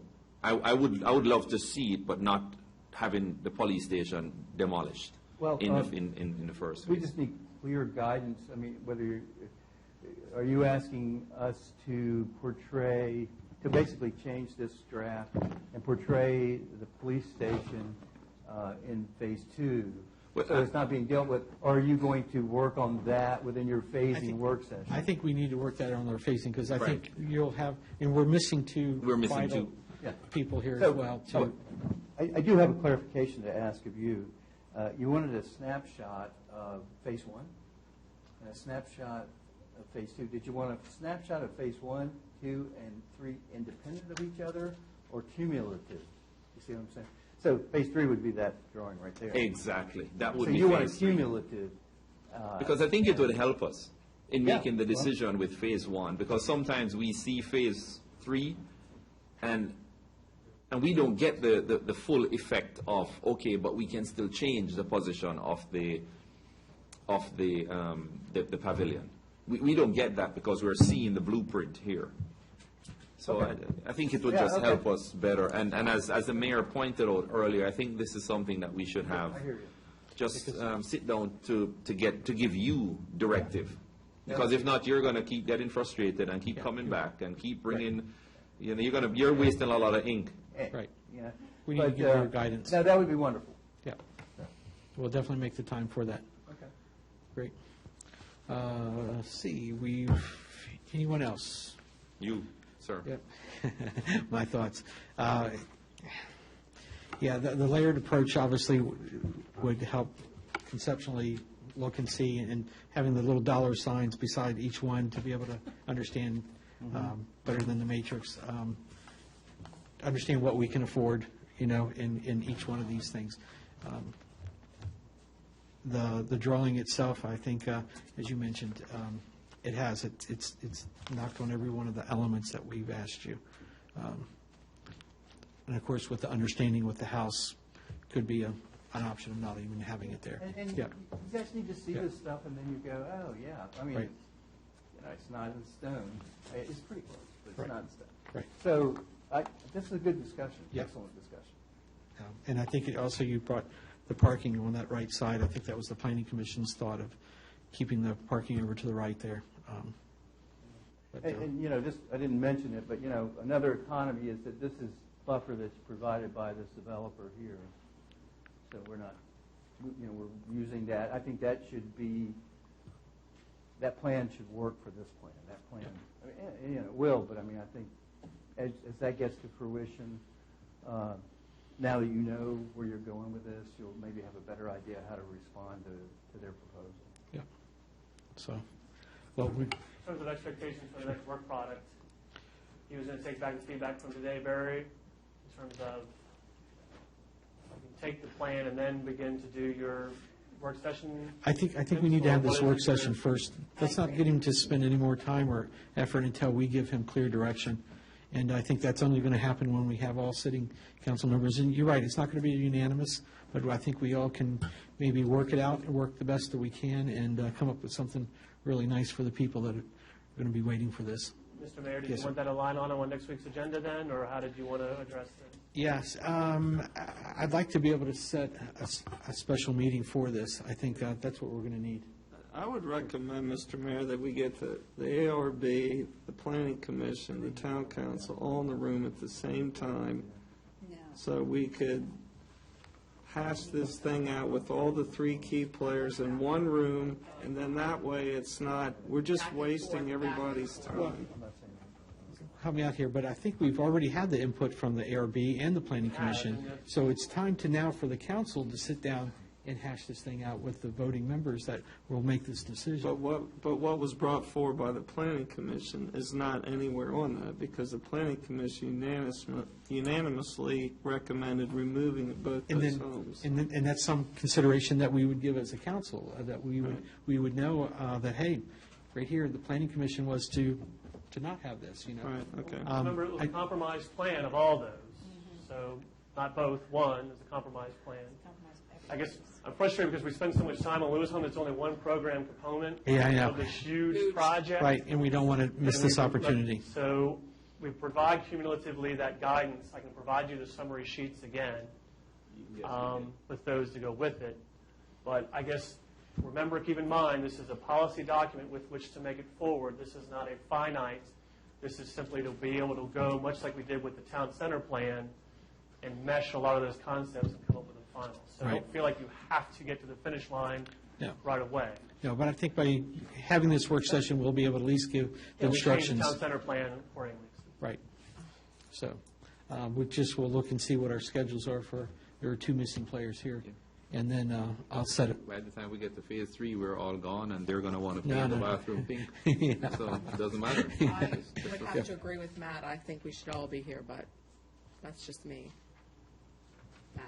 I would love to see it, but not having the police station demolished Well, in the first phase. We just need clear guidance. I mean, are you asking us to portray, to basically change this draft and portray the police station in phase two? So it's not being dealt with, or are you going to work on that within your phasing work session? I think we need to work that on our phasing, because I think Right. you'll have, and we're missing two We're missing vital two. Yeah. people here So- as well, so too. I do have a clarification to ask of you. You wanted a snapshot of phase one and a snapshot of phase two. Did you want a snapshot of phase one, two, and three independent of each other, or cumulative? You see what I'm saying? So phase three would be that drawing right there. Exactly. That would So be you want a phase three. cumulative. Because I think it would help us in Yeah, making the well- decision with phase one, because sometimes we see phase three and we don't get the full effect of, okay, but we can still change the position of the pavilion. We don't get that because we're seeing the blueprint here. So Okay. I think it would Yeah, just okay. help us better. And as the mayor pointed out earlier, I think this is something that we should have. I hear you. Just sit down to give you directive. Because if not, you're going to keep getting frustrated and keep coming back and keep bringing, you know, you're wasting a lot of ink. Right. Yeah. We need to But, give your guidance. No, that would be wonderful. Yeah. We'll definitely make the time for that. Okay. Great. Let's see, anyone else? You, sir. Yep. My thoughts. Yeah, the layered approach obviously would help conceptually look and see, and having the little dollar signs beside each one to be able to understand better than the matrix, understand what we can afford, you know, in each one of these things. The drawing itself, I think, as you mentioned, it's knocked on every one of the elements that we've asked you. And of course, with the understanding with the house, could be an option of not even having it there. And Yeah. you guys need to see Yeah. this stuff, and then you go, oh, yeah. I mean, Right. you know, it's not in stone. It's pretty close, but it's Right. not in stone. Right. So this is a good discussion, Yeah. excellent discussion. And I think also you brought the parking on that right side. I think that was the planning commission's thought of keeping the parking over to the right there. And, you know, just, I didn't mention it, but, you know, another economy is that this is buffer that's provided by this developer here. So we're not, you know, we're using that. I think that should be, that plan should work for this plan. That plan, I mean, you know, it will, but I mean, I think as that gets to fruition, now that you know where you're going with this, you'll maybe have a better idea how to respond to their proposal. Yeah. So, well, In terms of expectations for the next work product, he was going to take back the feedback from today, Barry, in terms of take the plan and then begin to do your work session. I think we need to have this work session first. Let's not get him to spend any more time or effort until we give him clear direction. And I think that's only going to happen when we have all sitting council members. And you're right, it's not going to be unanimous, but I think we all can maybe work it out and work the best that we can and come up with something really nice for the people that are going to be waiting for this. Mr. Mayor, did Yes, you want that to line on next week's agenda then, or how did you want to address it? Yes, I'd like to be able to set a special meeting for this. I think that's what we're going to need. I would recommend, Mr. Mayor, that we get the ARB, the Planning Commission, the Town Council, all in the room at the same time, so we could hash this thing out with all the three key players in one room, and then that way it's not, we're just wasting everybody's time. Help me out here, but I think we've already had the input from the ARB and the Planning Commission, so it's time to now for the council to sit down and hash this thing out with the voting members that will make this decision. But what was brought forward by the Planning Commission is not anywhere on that, because the Planning Commission unanimously recommended removing both And those then, homes. and that's some consideration that we would give as a council, that we would know that, hey, right here, the Planning Commission was to not have this, you know. Right, okay. Remember, it was a compromise plan of all those, so not both, one is a compromise plan. I guess I'm frustrated because we spend so much time on Lewis Home, it's only one program component Yeah, I know. of this huge project. Right, and we don't want to miss this opportunity. So we provide cumulatively that guidance. I can provide you the summary sheets again with those to go with it. But I guess, remember, keep in mind, this is a policy document with which to make it forward. This is not a finite. This is simply to be able to go, much like we did with the town center plan, and mesh a lot of those concepts and come up with a final. So I don't feel like you have to get to the finish line right away. No, but I think by having this work session, we'll be able to at least give the instructions. We change the town center plan accordingly. Right. So, we'll look and see what our schedules are for, there are two missing players here. And then I'll set it. By the time we get to phase 3, we're all gone, and they're going to want to No, paint the no. bathroom pink. Yeah. So it doesn't matter. I would have to agree with Matt. I think we should all be here, but that's just me. Matt,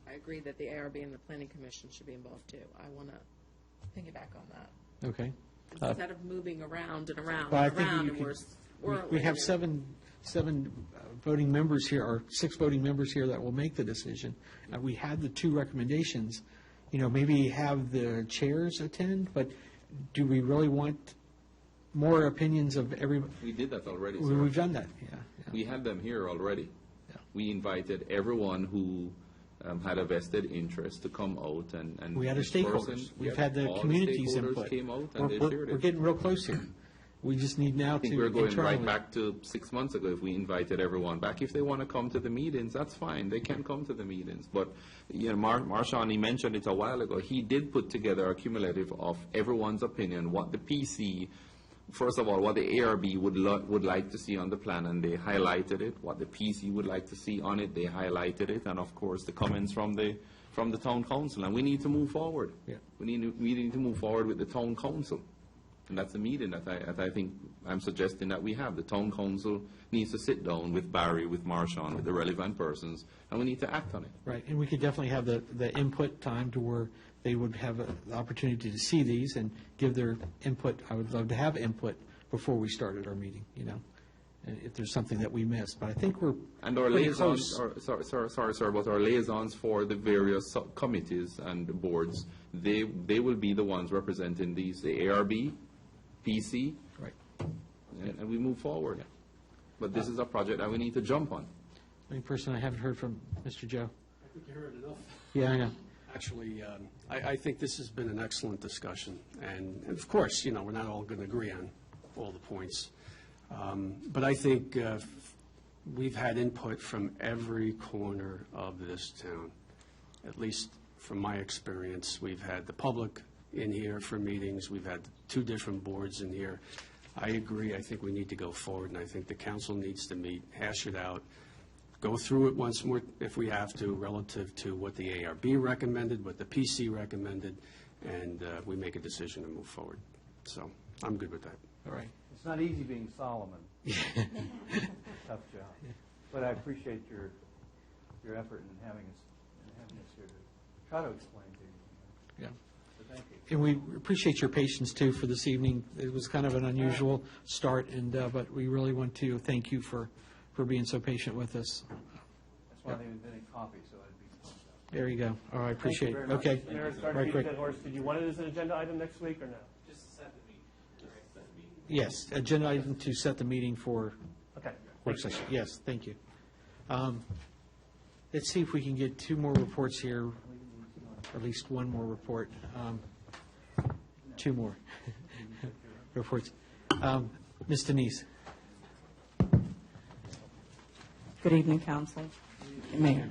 I agree that the ARB and the Planning Commission should be involved too. I want to piggyback on that. Okay. Instead of moving around and around Well, I and think around, you and could- we're we have seven voting members here, or 6 voting members here that will make the decision. We had the 2 recommendations, maybe have the chairs attend, but do we really want more opinions of everybody? We did that already, sir. We've done that, yeah. We had them here already. We invited everyone who had a vested interest to come out and. We had our each person- stakeholders. We've had the all community's stakeholders input. came out and they shared We're it. getting real close here. We just need now I to think we're going right internally- back to 6 months ago if we invited everyone back. If they want to come to the meetings, that's fine. They can come to the meetings. But, Marshawn, he mentioned it a while ago. He did put together a cumulative of everyone's opinion, what the PC, first of all, what the ARB would like to see on the plan, and they highlighted it. What the PC would like to see on it, they highlighted it. And, of course, the comments from the town council. And we need to move forward. Yeah. We need to move forward with the town council. And that's the meeting that I think I'm suggesting that we have. The town council needs to sit down with Barry, with Marshawn, with the relevant persons, and we need to act on it. Right, and we could definitely have the input time to where they would have the opportunity to see these and give their input. I would love to have input before we started our meeting, and if there's something that we missed. But I think we're And our pretty liaisons, close. sorry, sir, but our liaisons for the various subcommittees and boards, they will be the ones representing these, the ARB, PC, Right. and we move forward. But this is a project that we need to jump on. Only person I haven't heard from, Mr. Joe. I think you heard enough. Yeah, I know. Actually, I think this has been an excellent discussion, and of course, we're not all going to agree on all the points. But I think we've had input from every corner of this town, at least from my experience. We've had the public in here for meetings, we've had 2 different boards in here. I agree, I think we need to go forward, and I think the council needs to meet, hash it out, go through it once more if we have to, relative to what the ARB recommended, what the PC recommended, and we make a decision and move forward. So I'm good with that. All right. It's not easy being Solomon. Tough job. But I appreciate your effort in having us here to try to explain to you. Yeah. So thank you. And we appreciate your patience, too, for this evening. It was kind of an unusual start, but we really want to thank you for being so patient with us. That's why they invented coffee, so I'd be pumped up. There you go. All right, appreciate it. very much. Okay. Mayor, sorry Right, to beat great. that horse. Did you want it as an agenda item next week or no? Yes, agenda item to set the meeting for Okay. work session. Yes, thank you. Let's see if we can get two more reports here, or at least one more report. Two more reports. Ms. Denise. Good evening, Council, Mayor.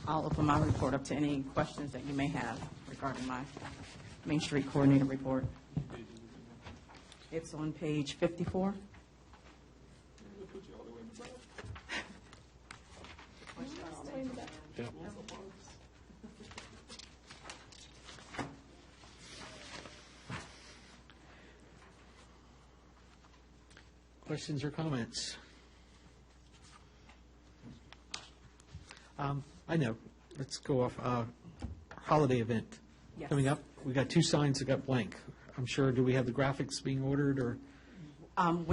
I'll open my report up to any questions that you may have regarding my Main Street Coordinator report. It's on page 54. Questions or comments? I know. Let's go off. Holiday event Yes. coming up. We got two signs that got blank. I'm sure. Do we have the graphics being ordered or? I'm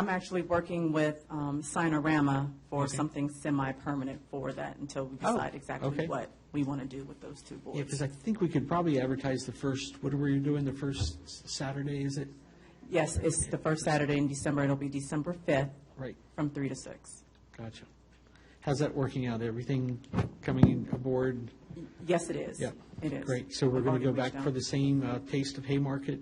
actually working with Signorama for Okay. something semi-permanent for that until we Oh, decide exactly okay. what we want to do with those two boards. Yeah, because I think we could probably advertise the first. What are we doing? The first Saturday, is it? Yes, it's the first Saturday in December. It'll be December 5th Right. from 3 to 6. Gotcha. How's that working out? Everything coming aboard? Yes, it is. Yeah. It is. Great. So we're We've going to go already back reached for out. the same Taste of Haymarket?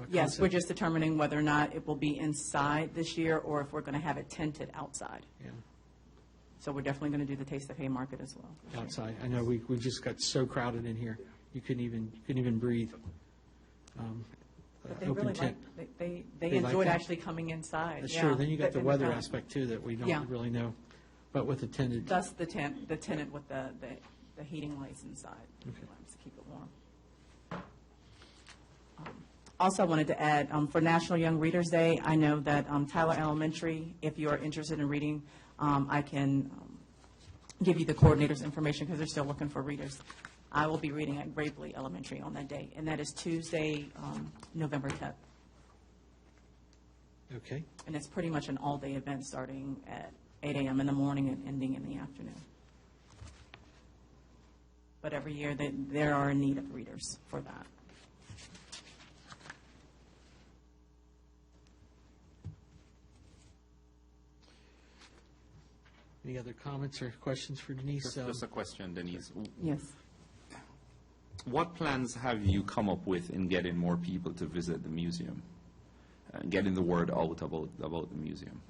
Yes, we're concept? just determining whether or not it will be inside this year or if we're going to have it tented outside. Yeah, So we're definitely going to do the Taste of Haymarket as well. outside. I know we just got so crowded in here. You couldn't even breathe. But they Open really tent. like, they They like enjoyed that? actually coming inside. Sure, yeah. then you got the And weather kind of- aspect too that we Yeah. don't really know. But with the tented, Thus the tenant with the heating lights inside. Okay. To keep it warm. Also, I wanted to add, for National Young Readers Day, I know that Tyler Elementary, if you are interested in reading, I can give you the coordinator's information because they're still looking for readers. I will be reading at Gravely Elementary on that day, and that is Tuesday, November 10th. okay. And it's pretty much an all-day event starting at 8 a.m. in the morning and ending in the afternoon. But every year, there are in need of readers for that. Any other comments or questions for Denise? Just a question, Denise. Yes. What plans have you come up with in getting more people to visit the museum? Getting the word out about the museum?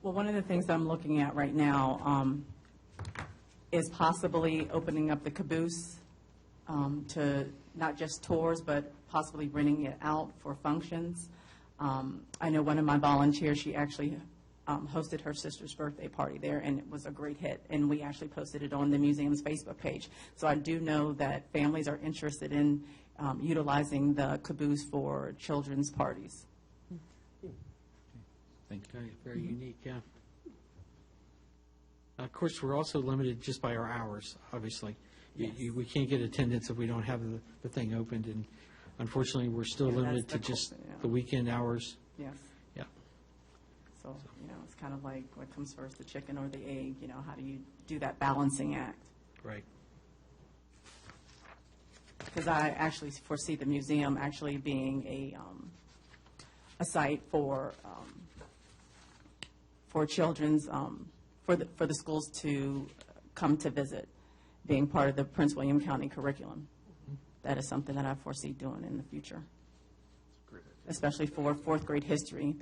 Well, one of the things I'm looking at right now is possibly opening up the caboose to not just tours, but possibly renting it out for functions. I know one of my volunteers, she actually hosted her sister's birthday party there, and it was a great hit. And we actually posted it on the museum's Facebook page. So I do know that families are interested in utilizing the caboose for children's parties. Thank you. Very unique, yeah. Of course, we're also limited just by our hours, obviously. We can't get attendance if we don't have the thing opened, and unfortunately, we're still Yeah, limited that's to the just cool thing, yeah. the weekend hours. Yes. Yeah. So, it's kind of like what comes first, the chicken or the egg, how do you do that balancing act? Right. Because I actually foresee the museum actually being a site for children's, for the schools to come to visit, being part of the Prince William County curriculum. That is something that I foresee doing in the future, especially for fourth grade history.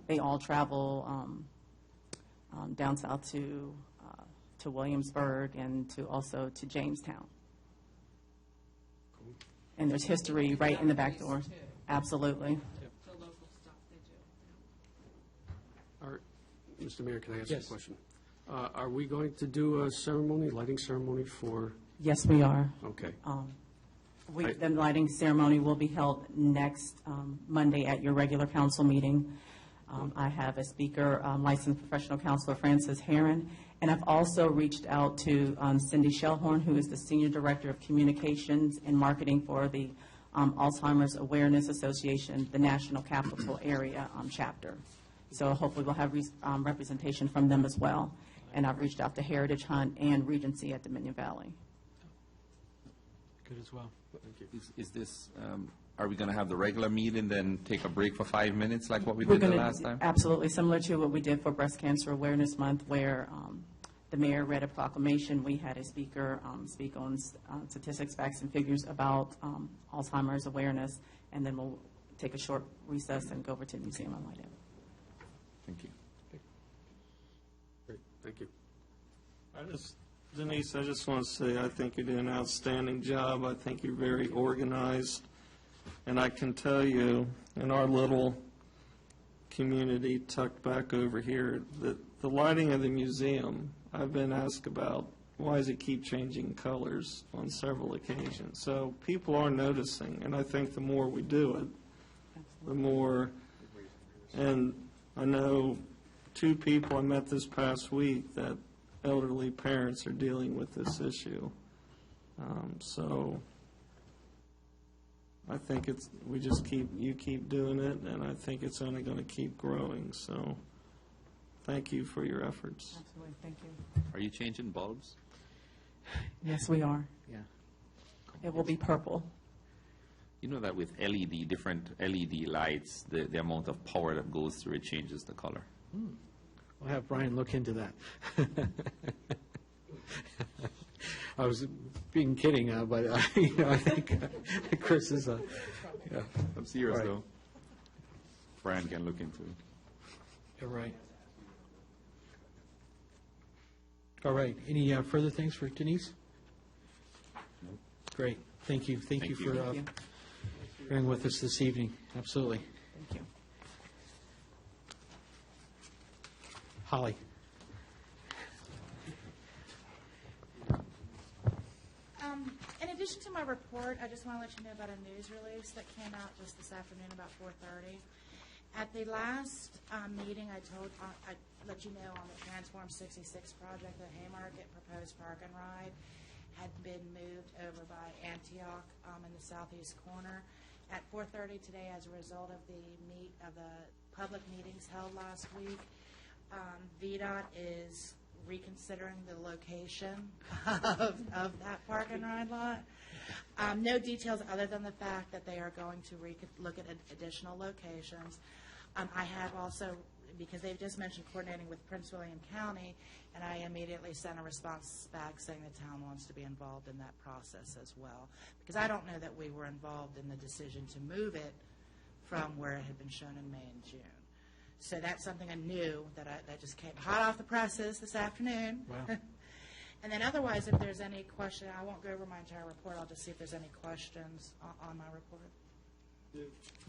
They all travel down south to Williamsburg and also to Jamestown. And there's history right in the back door. Absolutely. Mr. Mayor, can I ask Yes. a question? Are we going to do a ceremony, lighting ceremony for, Yes, we are. okay. The lighting ceremony will be held next Monday at your regular council meeting. I have a speaker, licensed professional counselor Francis Herron, and I've also reached out to Cindy Shellhorn, who is the Senior Director of Communications and Marketing for the Alzheimer's Awareness Association, the National Capital Area chapter. So hopefully we'll have representation from them as well. And I've reached out to Heritage Hunt and Regency at Dominion Valley. Good as well. Is this, are we going to have the regular meeting, then take a break for 5 minutes like what we We're did the gonna- last time? Absolutely, similar to what we did for Breast Cancer Awareness Month, where the mayor read a proclamation. We had a speaker speak on statistics, facts, and figures about Alzheimer's awareness, and then we'll take a short recess and go over to the museum and light it. Thank you. Great, thank you. Denise, I just want to say, I think you do an outstanding job. I think you're very organized. And I can tell you, in our little community tucked back over here, that the lighting of the museum, I've been asked about, why does it keep changing colors on several occasions? So people are noticing, and I think the more we do it, the more, and I know 2 people I met this past week that elderly parents are dealing with this issue. So I think you keep doing it, and I think it's only going to keep growing. So thank you for your efforts. Absolutely, thank you. Are you changing bulbs? Yes, we are. Yeah. It will be purple. You know that with LED, different LED lights, the amount of power that goes through it changes the color. We'll have Brian look into that. I was being kidding, but I think Chris is yeah. I'm serious, Right. though. Brian can look into it. You're right. All right. Any further things for Denise? Great. Thank you. Thank you for Thank you. bearing with us this evening. Absolutely. Thank you. Holly. In addition to my report, I just want to let you know about a news release that came out just this afternoon about 4:30. At the last meeting, I let you know on the Transform 66 project that Haymarket proposed park and ride had been moved over by Antioch in the southeast corner. At 4:30 today, as a result of the public meetings held last week, VDOT is reconsidering the location of that park and ride lot. No details other than the fact that they are going to look at additional locations. I have also, because they've just mentioned coordinating with Prince William County, and I immediately sent a response back saying the town wants to be involved in that process as well. Because I don't know that we were involved in the decision to move it from where it had been shown in May and June. So that's something I knew that just came hot off the presses this afternoon. Wow. And then otherwise, if there's any question, I won't go over my entire report. I'll just see if there's any questions on my report.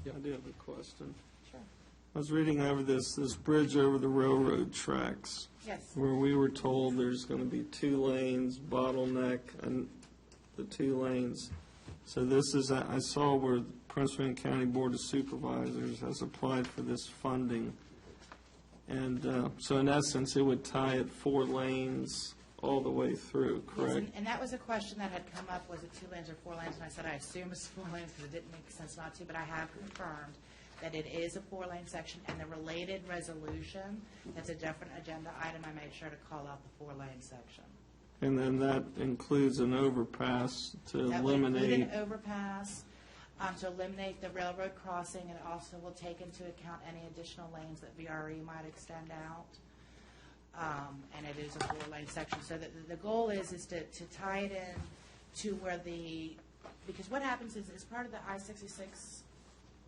I do have a question. Sure. I was reading over this bridge over the railroad tracks. Yes. Where we were told there's going to be 2 lanes, bottleneck, and the 2 lanes. So this is, I saw where the Prince William County Board of Supervisors has applied for this funding. And so in essence, it would tie it 4 lanes all the way through, Yes, correct? and that was a question that had come up, was it 2 lanes or 4 lanes? And I said, I assume it's 4 lanes because it didn't make sense not to, but I have confirmed that it is a 4-lane section, and the related resolution, that's a different agenda item, I made sure to call out the 4-lane section. And then that includes an overpass to That would include eliminate. an overpass to eliminate the railroad crossing, and it also will take into account any additional lanes that VRE might extend out. And it is a 4-lane section. So the goal is to tie it in to where because what happens is, as part of the I-66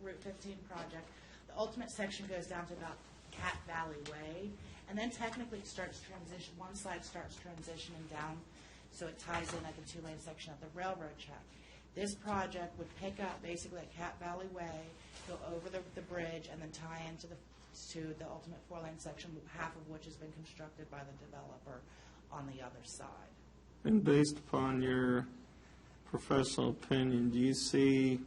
Route 15 project, the ultimate section goes down to about Cat Valley Way, and then technically it starts transition, one side starts transitioning down, so it ties in like a 2-lane section of the railroad track. This project would pick up basically at Cat Valley Way, go over the bridge, and then tie into the to the ultimate four-lane section, half of which has been constructed by the developer on the other side. And based upon your professional opinion, do you see,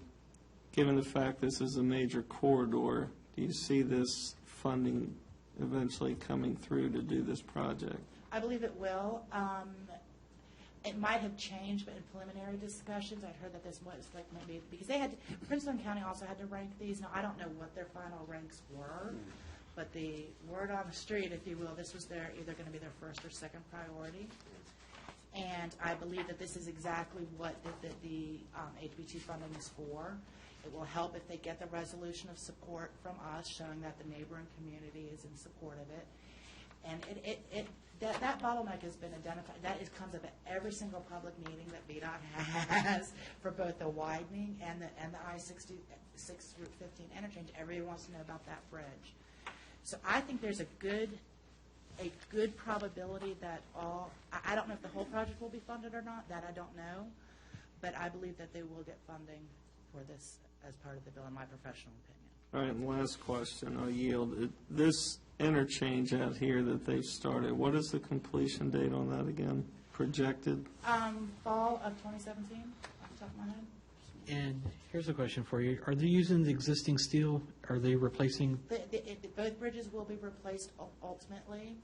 given the fact this is a major corridor, do you see this funding eventually coming through to do this project? I believe it will. It might have changed, but in preliminary discussions, I'd heard that this was like maybe, because they had, Prince William County also had to rank these. Now, I don't know what their final ranks were, but the word on the street, if you will, this was their, either going to be their first or second priority. And I believe that this is exactly what the HBT funding is for. It will help if they get the resolution of support from us, showing that the neighboring community is in support of it. And that bottleneck has been identified. That comes up at every single public meeting that VDOT has for both the widening and the I-66 Route 15 interchange. Everybody wants to know about that bridge. So I think there's a good probability that I don't know if the whole project will be funded or not. That I don't know. But I believe that they will get funding for this as part of the bill, in my professional opinion. All right, and last question, I'll yield. This interchange out here that they've started, what is the completion date on that again, projected? Fall of 2017, off the top of my head. And here's a question for you. Are they using the existing steel? Are they replacing, Both bridges will be replaced ultimately.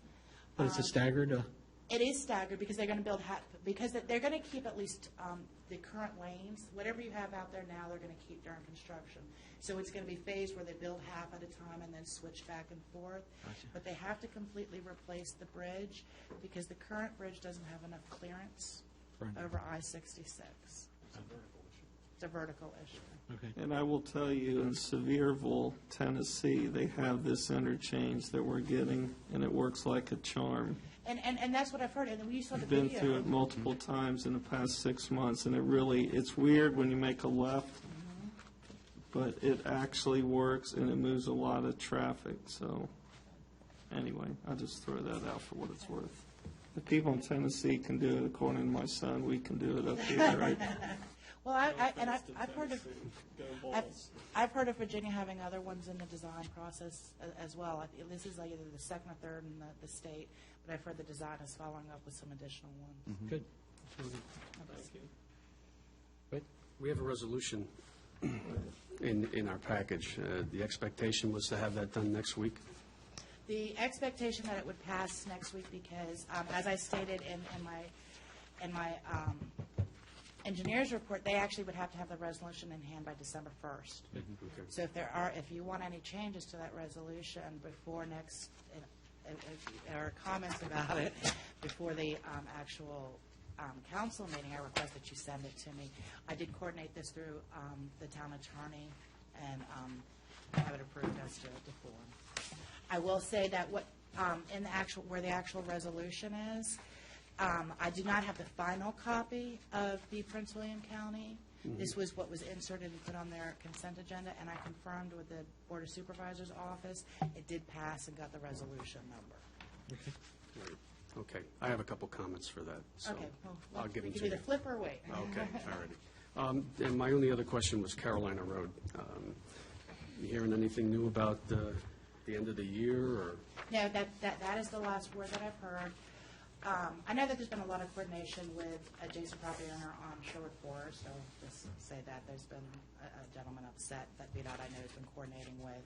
but it's a staggered? It is staggered because they're going to build, because they're going to keep at least the current lanes. Whatever you have out there now, they're going to keep during construction. So it's going to be phased where they build half at a time and then switch back and forth. Gotcha. But they have to completely replace the bridge because the current bridge doesn't have enough clearance over I-66. It's a vertical issue. Okay. And I will tell you, in Sevierville, Tennessee, they have this interchange that we're getting, and it works like a charm. And that's what I've heard, and then we saw the I've video. been through it multiple times in the past 6 months, and it's weird when you make a left, but it actually works, and it moves a lot of traffic, so, anyway, I'll just throw that out for what it's worth. The people in Tennessee can do it, according to my son, we can do it up here, right? Well, I've heard of Virginia having other ones in the design process as well. This is like either the second or third in the state, but I've heard the design is following up with some additional ones. Good. We have a resolution in our package. The expectation was to have that done next week. The expectation that it would pass next week because, as I stated in my engineer's report, they actually would have to have the resolution in hand by December 1st. Okay. So if you want any changes to that resolution before next, or comments about it before the actual council meeting, I request that you send it to me. I did coordinate this through the town attorney and have it approved as to form. I will say that where the actual resolution is, I do not have the final copy of the Prince William County. This was what was inserted and put on their consent agenda, and I confirmed with the Board of Supervisors office. It did pass and got the resolution number. Okay, I have a couple comments for that, so Okay, well, I'll give them we to can you. either flip or wait. Okay, all righty. And my only other question was Carolina Road. You hearing anything new about the end of the year, or? No, that is the last word that I've heard. I know that there's been a lot of coordination with adjacent property owner on Sherwood Forest, so just say that there's been a gentleman upset that VDOT I know has been coordinating with.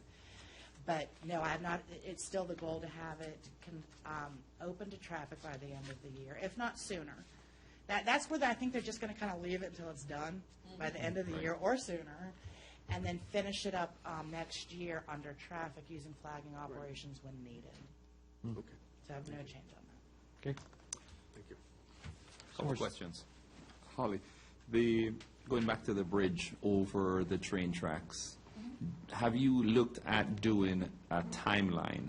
But no, I have not. It's still the goal to have it open to traffic by the end of the year, if not sooner. That's where I think they're just going to kind of leave it until it's done by the end of the year or sooner, and then finish it up next year under traffic using flagging operations when needed. Okay. So I have no change on that. Okay. Thank you. Couple of questions. Holly, going back to the bridge over the train tracks, have you looked at doing a timeline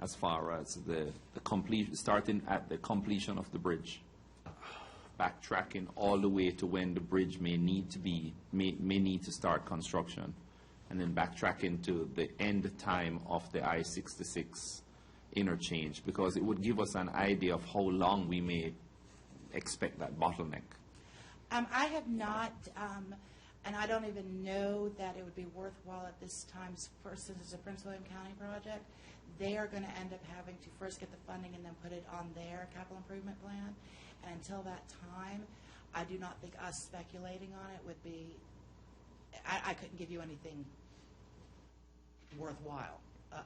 as far as starting at the completion of the bridge, backtracking all the way to when the bridge may need to start construction, and then backtracking to the end time of the I-66 interchange, because it would give us an idea of how long we may expect that bottleneck? I have not. And I don't even know that it would be worthwhile at this time, first, since it's a Prince William County project, they are going to end up having to first get the funding and then put it on their capital improvement plan. And until that time, I do not think us speculating on it would be, I couldn't give you anything worthwhile,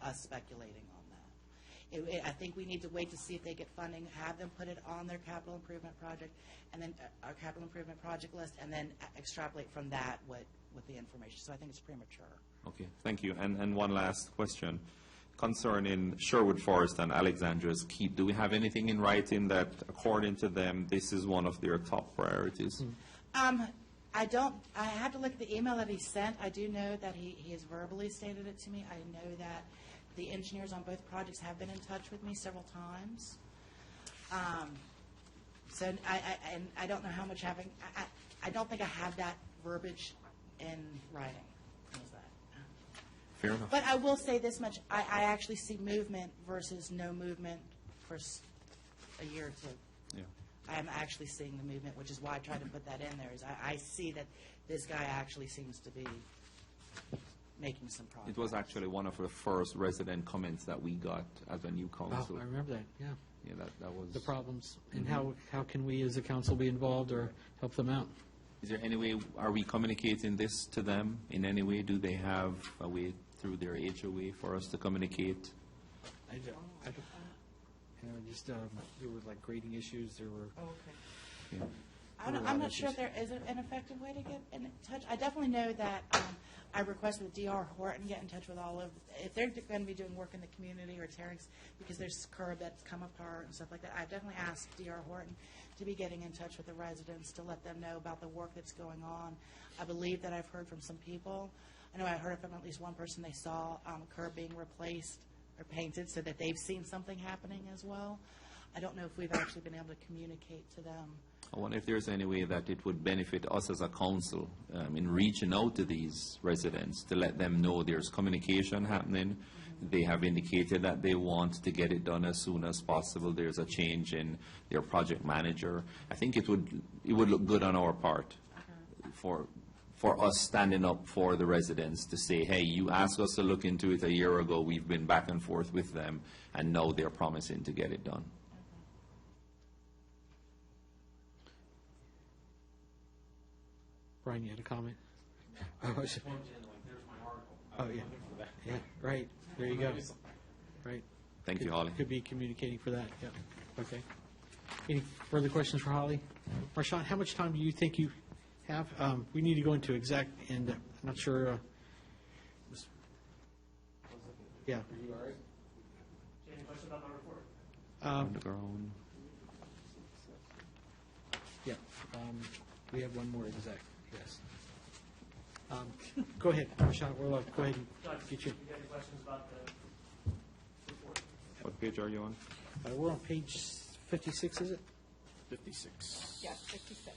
us speculating on that. I think we need to wait to see if they get funding, have them put it on their capital improvement project, and then our capital improvement project list, and then extrapolate from that with the information. So I think it's premature. Okay, thank you. And one last question concerning Sherwood Forest and Alexandra's Keep. Do we have anything in writing that, according to them, this is one of their top priorities? I don't, I have to look at the email that he sent. I do know that he has verbally stated it to me. I know that the engineers on both projects have been in touch with me several times. So I don't know how much having, I don't think I have that verbiage in writing. How's that? Fair enough. But I will say this much, I actually see movement versus no movement for a year or two. Yeah. I'm actually seeing the movement, which is why I tried to put that in there, is I see that this guy actually seems to be making some progress. It was actually one of the first resident comments that we got as a new council. I remember that, yeah. Yeah, that was... The problems, and how can we as a council be involved or help them out? Is there any way, are we communicating this to them in any way? Do they have a way through their HOA for us to communicate? I don't. You know, just, there were like grading issues, there were... Oh, okay. Yeah. I'm not sure if there is an effective way to get in touch. I definitely know that I requested D.R. Horton get in touch with all of, if they're going to be doing work in the community or tearings, because there's curb that's come apart and stuff like that, I definitely asked D.R. Horton to be getting in touch with the residents to let them know about the work that's going on. I believe that I've heard from some people. I know I heard from at least one person they saw curb being replaced or painted, so that they've seen something happening as well. I don't know if we've actually been able to communicate to them. I wonder if there's any way that it would benefit us as a council in reaching out to these residents to let them know there's communication happening. They have indicated that they want to get it done as soon as possible. There's a change in their project manager. I think it would look good on our part for us standing up for the residents to say, hey, you asked us to look into it a year ago. We've been back and forth with them, and now they're promising to get it done. Brian, you had a comment? Oh, yeah. Yeah, right. There you go. Right. Thank you, Holly. Could be communicating for that, yeah. Okay. Any further questions for Holly? Marshawn, how much time do you think you have? We need to go into exec, and I'm not sure. Yeah. Any questions about my report? Yeah. We have one more exec, yes. Go ahead, Marshawn, go ahead and get you. You got any questions about the report? What page are you on? We're on page 56, is it? 56. Yeah, 56.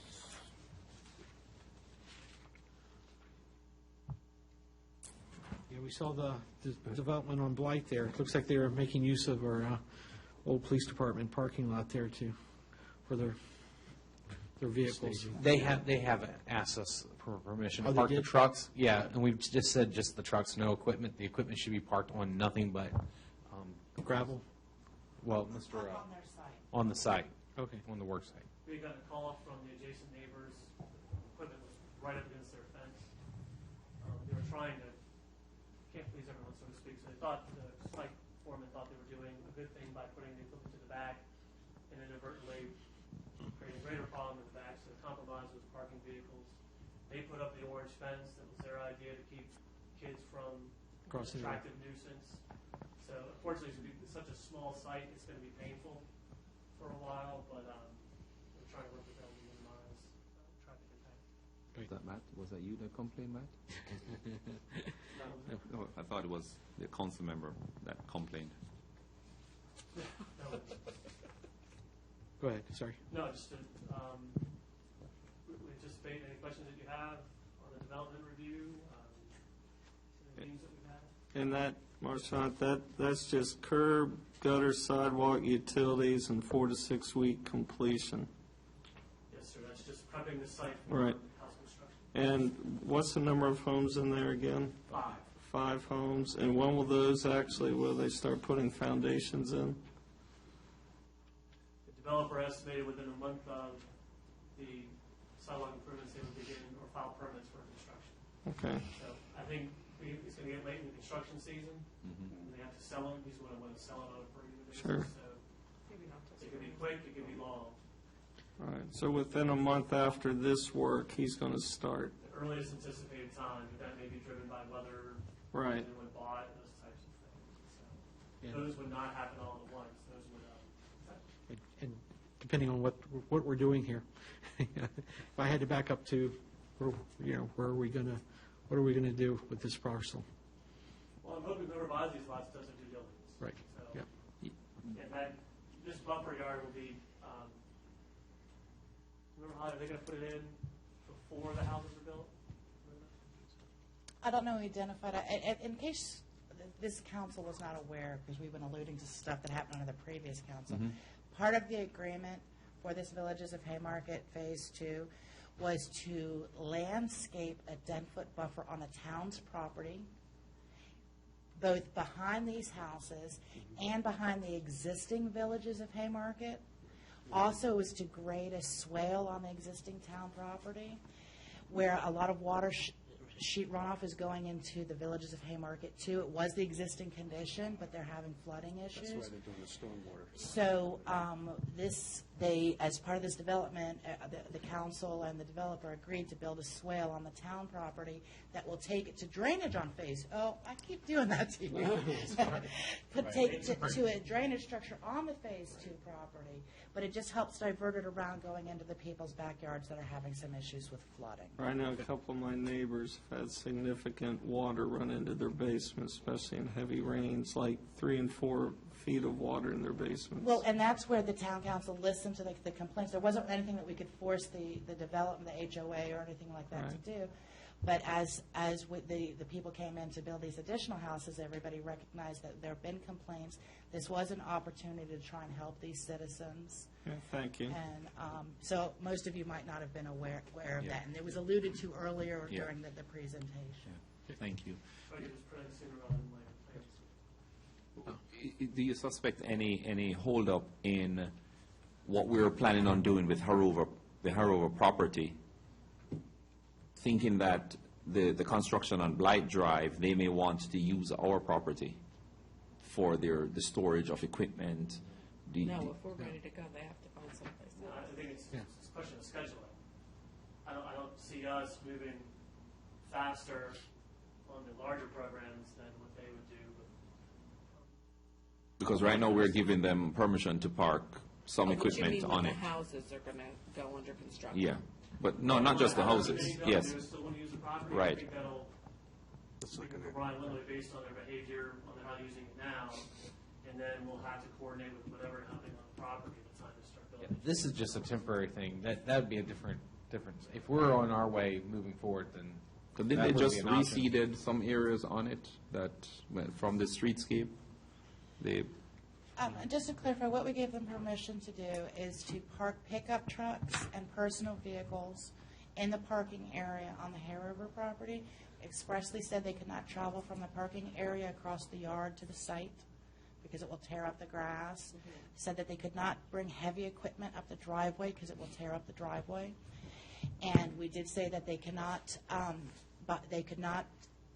Yeah, we saw the development on Blight there. It looks like they were making use of our old police department parking lot there for their vehicles. They have asked us for permission Oh, to they park the did? trucks. Yeah, and we've just said just the trucks, no equipment. The equipment should be parked on nothing but, Gravel? well, On their site. on the site, Okay. on the work site. We got a call from the adjacent neighbors. Equipment was right up against their fence. They were trying to, can't please everyone, so to speak, so they thought, the site foreman thought they were doing a good thing by putting the equipment to the back and inadvertently creating a greater problem in the back, so the compromise was parking vehicles. They put up the orange fence. That was their idea to keep kids from Crossing the road. attractive nuisance. So unfortunately, it's such a small site, it's going to be painful for a while, but we're trying to work with them to minimize traffic impact. Was that Matt? Was that you that complained, Matt? No, I thought it was the council member that complained. No, Go ahead, sorry. no, just to, we anticipate any questions that you have on the development review, any meetings that we've had. And that, Marchant, that's just curb, gutter, sidewalk, utilities, and 4 to 6 week completion. Yes, sir, that's just prepping the site for Right. house construction. And what's the number of homes in there again? 5. 5 homes. And when will those actually, will they start putting foundations in? The developer estimated within a month of the sidewalk improvements, they would begin or file permits for construction. Okay. So I think it's going to get late in the construction season, and they have to sell them. He's going to want to sell it on a per unit basis. Sure. So it could be quick, it could be long. All right, so within a month after this work, he's going to start. The earliest anticipated time, but that may be driven by weather, Right. when bought, and those types of things. So Yeah. those would not happen all at once. Those would, And depending on what we're doing here, if I had to back up to, what are we gonna do with this parcel? well, I'm hoping whoever buys these lots does their due diligence. Right, So, yeah. and this buffer yard will be, remember how they're going to put it in before the houses are built? I don't know who identified it. In case this council was not aware, because we've been alluding to stuff that happened under the previous council, part of the agreement for this Villages of Haymarket Phase 2 was to landscape a 10-foot buffer on the town's property, both behind these houses and behind the existing Villages of Haymarket. Also was to grade a swale on the existing town property where a lot of water sheet runoff is going into the Villages of Haymarket too. It was the existing condition, but they're having flooding issues. That's why they're doing the stormwater. So as part of this development, the council and the developer agreed to build a swale on the town property that will take it to drainage on Phase. Oh, I keep doing that to you. Take it to a drainage structure on the Phase 2 property, but it just helps divert it around going into the people's backyards that are having some issues with flooding. I know a couple of my neighbors have had significant water run into their basements, especially in heavy rains, like 3 and 4 feet of water in their basements. Well, and that's where the town council listened to the complaints. There wasn't anything that we could force the development, the HOA or anything like that to do. But as with the people came in to build these additional houses, everybody recognized that there have been complaints. This was an opportunity to try and help these citizens. Yeah, thank you. And so most of you might not have been aware of that. And it was alluded to earlier during the presentation. Thank you. So you just put it sooner rather than later. Do you suspect any holdup in what we're planning on doing with the Harover property? Thinking that the construction on Blight Drive, they may want to use our property for the storage of equipment. No, if we're ready to go, they have to find someplace else. I think it's a question of scheduling. I don't see us moving faster on the larger programs than what they would do with. Because right now we're giving them permission to park some equipment on it. The houses are going to go under construction. Yeah, but no, not just the houses. Yes, Still want to use the property. Right. I think that'll, speaking for Brian Lindley, based on their behavior, on how they're using it now, and then we'll have to coordinate with whatever happening on the property at the time to start building. This is just a temporary thing. That would be a different difference. If we're on our way moving forward, then because didn't they just reseeded some areas on it that went from the streetscape? They And just to clarify, what we gave them permission to do is to park pickup trucks and personal vehicles in the parking area on the Harover property. Expressly said they could not travel from the parking area across the yard to the site because it will tear up the grass. Said that they could not bring heavy equipment up the driveway because it will tear up the driveway. And we did say that they cannot,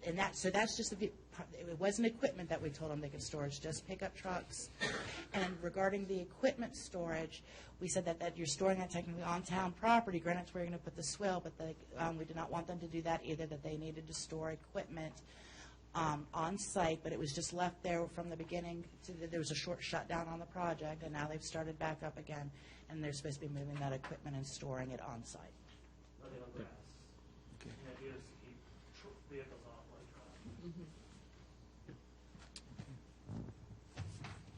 and so that's just it wasn't equipment that we told them they could store, it's just pickup trucks. And regarding the equipment storage, we said that you're storing that technically on town property, granted that's where you're going to put the swale, but we did not want them to do that either, that they needed to store equipment on site, but it was just left there from the beginning. There was a short shutdown on the project, and now they've started back up again, and they're supposed to be moving that equipment and storing it on site. Nothing on grass. The idea is to keep vehicles off like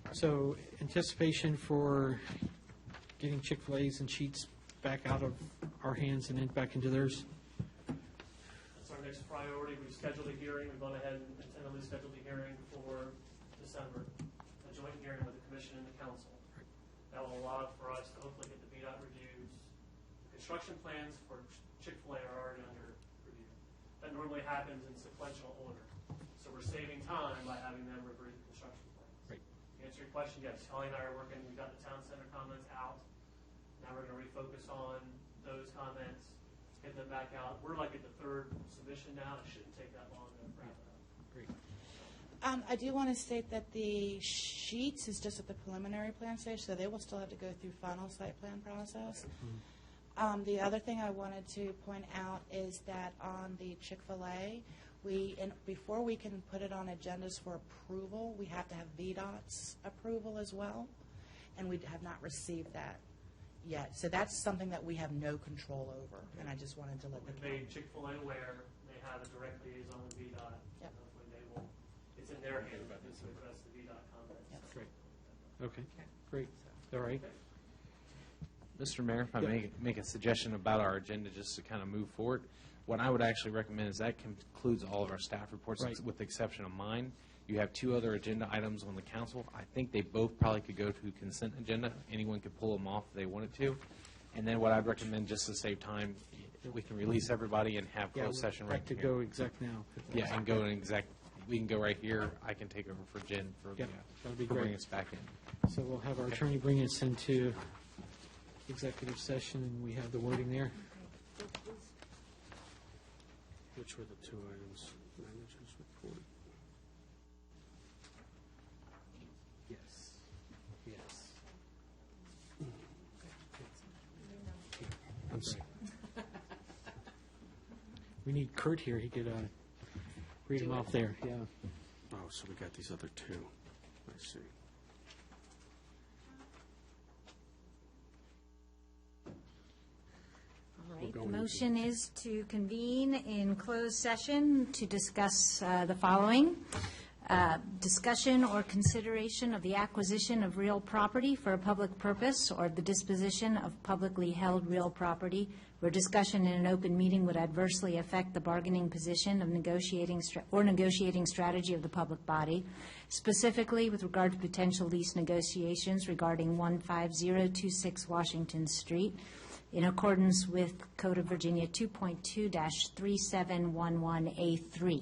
grass. So anticipation for getting Chick-fil-A's and Sheetz back out of our hands and back into theirs? That's our next priority. We've scheduled a hearing. We've gone ahead and tentatively scheduled a hearing for December, a joint hearing with the commission and the council. That will allow for us to hopefully get the VDOT reviews. The construction plans for Chick-fil-A are already under per year. That normally happens in sequential order. So we're saving time by having them review the construction plans. Right. To answer your question, yes, Holly and I are working, we've got the town center comments out. Now we're going to refocus on those comments, get them back out. We're like at the third submission now. It shouldn't take that long to wrap it up. Great. I do want to state that the sheets is just at the preliminary plan stage, so they will still have to go through final site plan process. The other thing I wanted to point out is that on the Chick-fil-A, before we can put it on agendas for approval, we have to have VDOT's approval as well, and we have not received that yet. So that's something that we have no control over, and I just wanted to let the We made Chick-fil-A aware. They have a direct liaison with VDOT. Yep. Hopefully they will, it's in their hands to address the VDOT comments. Great. Okay, great. All right. Mr. Mayor, if I may make a suggestion about our agenda just to kind of move forward, what I would actually recommend is that concludes all of our staff reports, Right. with the exception of mine. You have 2 other agenda items on the council. I think they both probably could go to consent agenda. Anyone could pull them off if they wanted to. And then what I'd recommend, just to save time, we can release everybody and have Yeah, closed session right to here. go exec now. Yeah, and go in exec, we can go right here. I can take over for Jen for Yeah, that'd be for bringing great. us back in. So we'll have our attorney bring us into executive session, and we have the wording there. Which were the 2 items? Manager's report. Yes. Yes. I'm sorry. We need Kurt here. He could read them off there. Yeah. Oh, so we got these other 2. I see. All right, the going motion is to convene in closed session to discuss the following. Discussion or consideration of the acquisition of real property for a public purpose or the disposition of publicly held real property where discussion in an open meeting would adversely affect the bargaining position of negotiating strategy of the public body, specifically with regard to potential lease negotiations regarding 15026 Washington Street, in accordance with Code of Virginia 2.2-3711A3,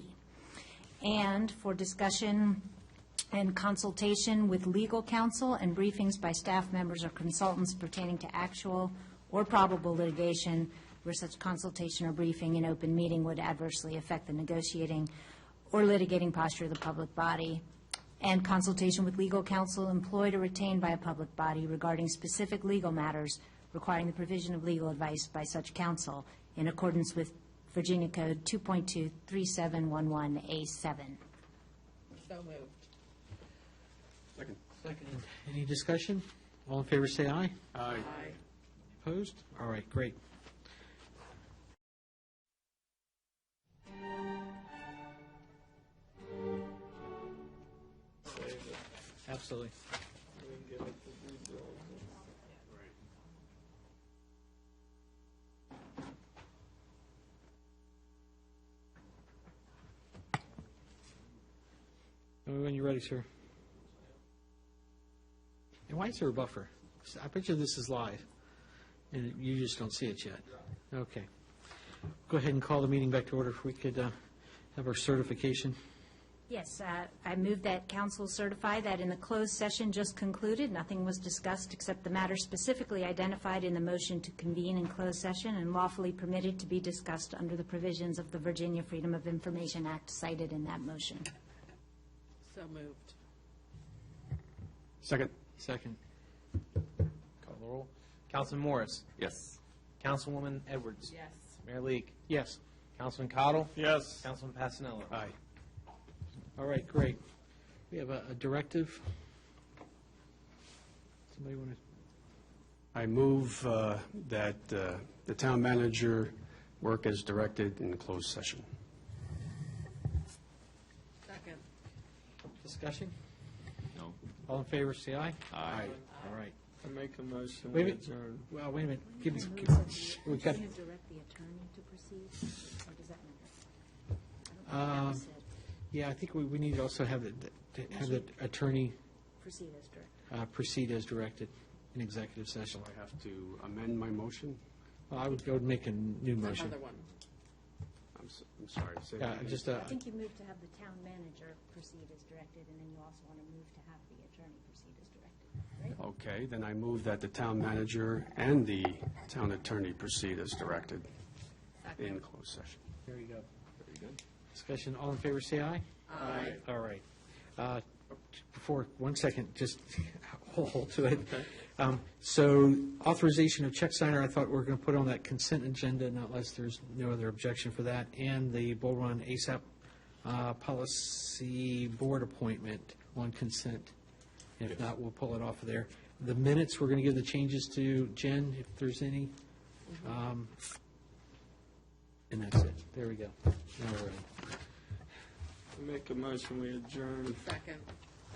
and for discussion and consultation with legal counsel and briefings by staff members or consultants pertaining to actual or probable litigation where such consultation or briefing in open meeting would adversely affect the negotiating or litigating posture of the public body, and consultation with legal counsel employed or retained by a public body regarding specific legal matters requiring the provision of legal advice by such counsel in accordance with Virginia Code 2.2-3711A7. So moved. Second. Second. Any discussion? All in favor, say aye. Aye. Opposed? All right, great. Absolutely. When you're ready, sir. And why is there a buffer? I bet you this is live, and you just don't see it yet. Okay. Go ahead and call the meeting back to order if we could have our certification. Yes, I move that council certify that in the closed session just concluded, nothing was discussed except the matter specifically identified in the motion to convene in closed session and lawfully permitted to be discussed under the provisions of the Virginia Freedom of Information Act cited in that motion. So moved. Second. Second. Call the roll. Councilman Morris. Yes. Councilwoman Edwards. Yes. Mayor Leak. Yes. Councilman Cottle. Yes. Councilman Passanello. Aye. All right, great. We have a directive. Somebody want to? I move that the town manager work as directed in closed session. Second. Discussion? No. All in favor, say aye. Aye. All right. I make a motion. Wait a we minute. adjourn. Well, wait a minute. Give me, we got, Can you direct the attorney to proceed, or does that matter? yeah, I think we need to also have the attorney Proceed as directed. proceed as directed in executive session. I have to amend my motion. Well, I would go and make a new motion. Another one. I'm sorry, say that Yeah, again. just, I think you moved to have the town manager proceed as directed, and then you also want to move to have the attorney proceed as directed, right? Okay, then I move that the town manager and the town attorney proceed as directed in closed session. there you go. Very good. Discussion, all in favor, say aye. Aye. All right. Before, 1 second, just hold to it. So authorization of check signer, I thought we were going to put on that consent agenda, not unless there's no other objection for that, and the Bull Run ASAP policy board appointment on consent. If not, we'll pull it off of there. The minutes, we're going to give the changes to Jen, if there's any. And that's it. There we go. Now we're ready. Make a motion, we adjourn. Second.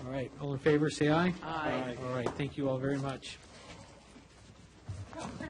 All right, all in favor, say aye. Aye. All right, thank you all very much.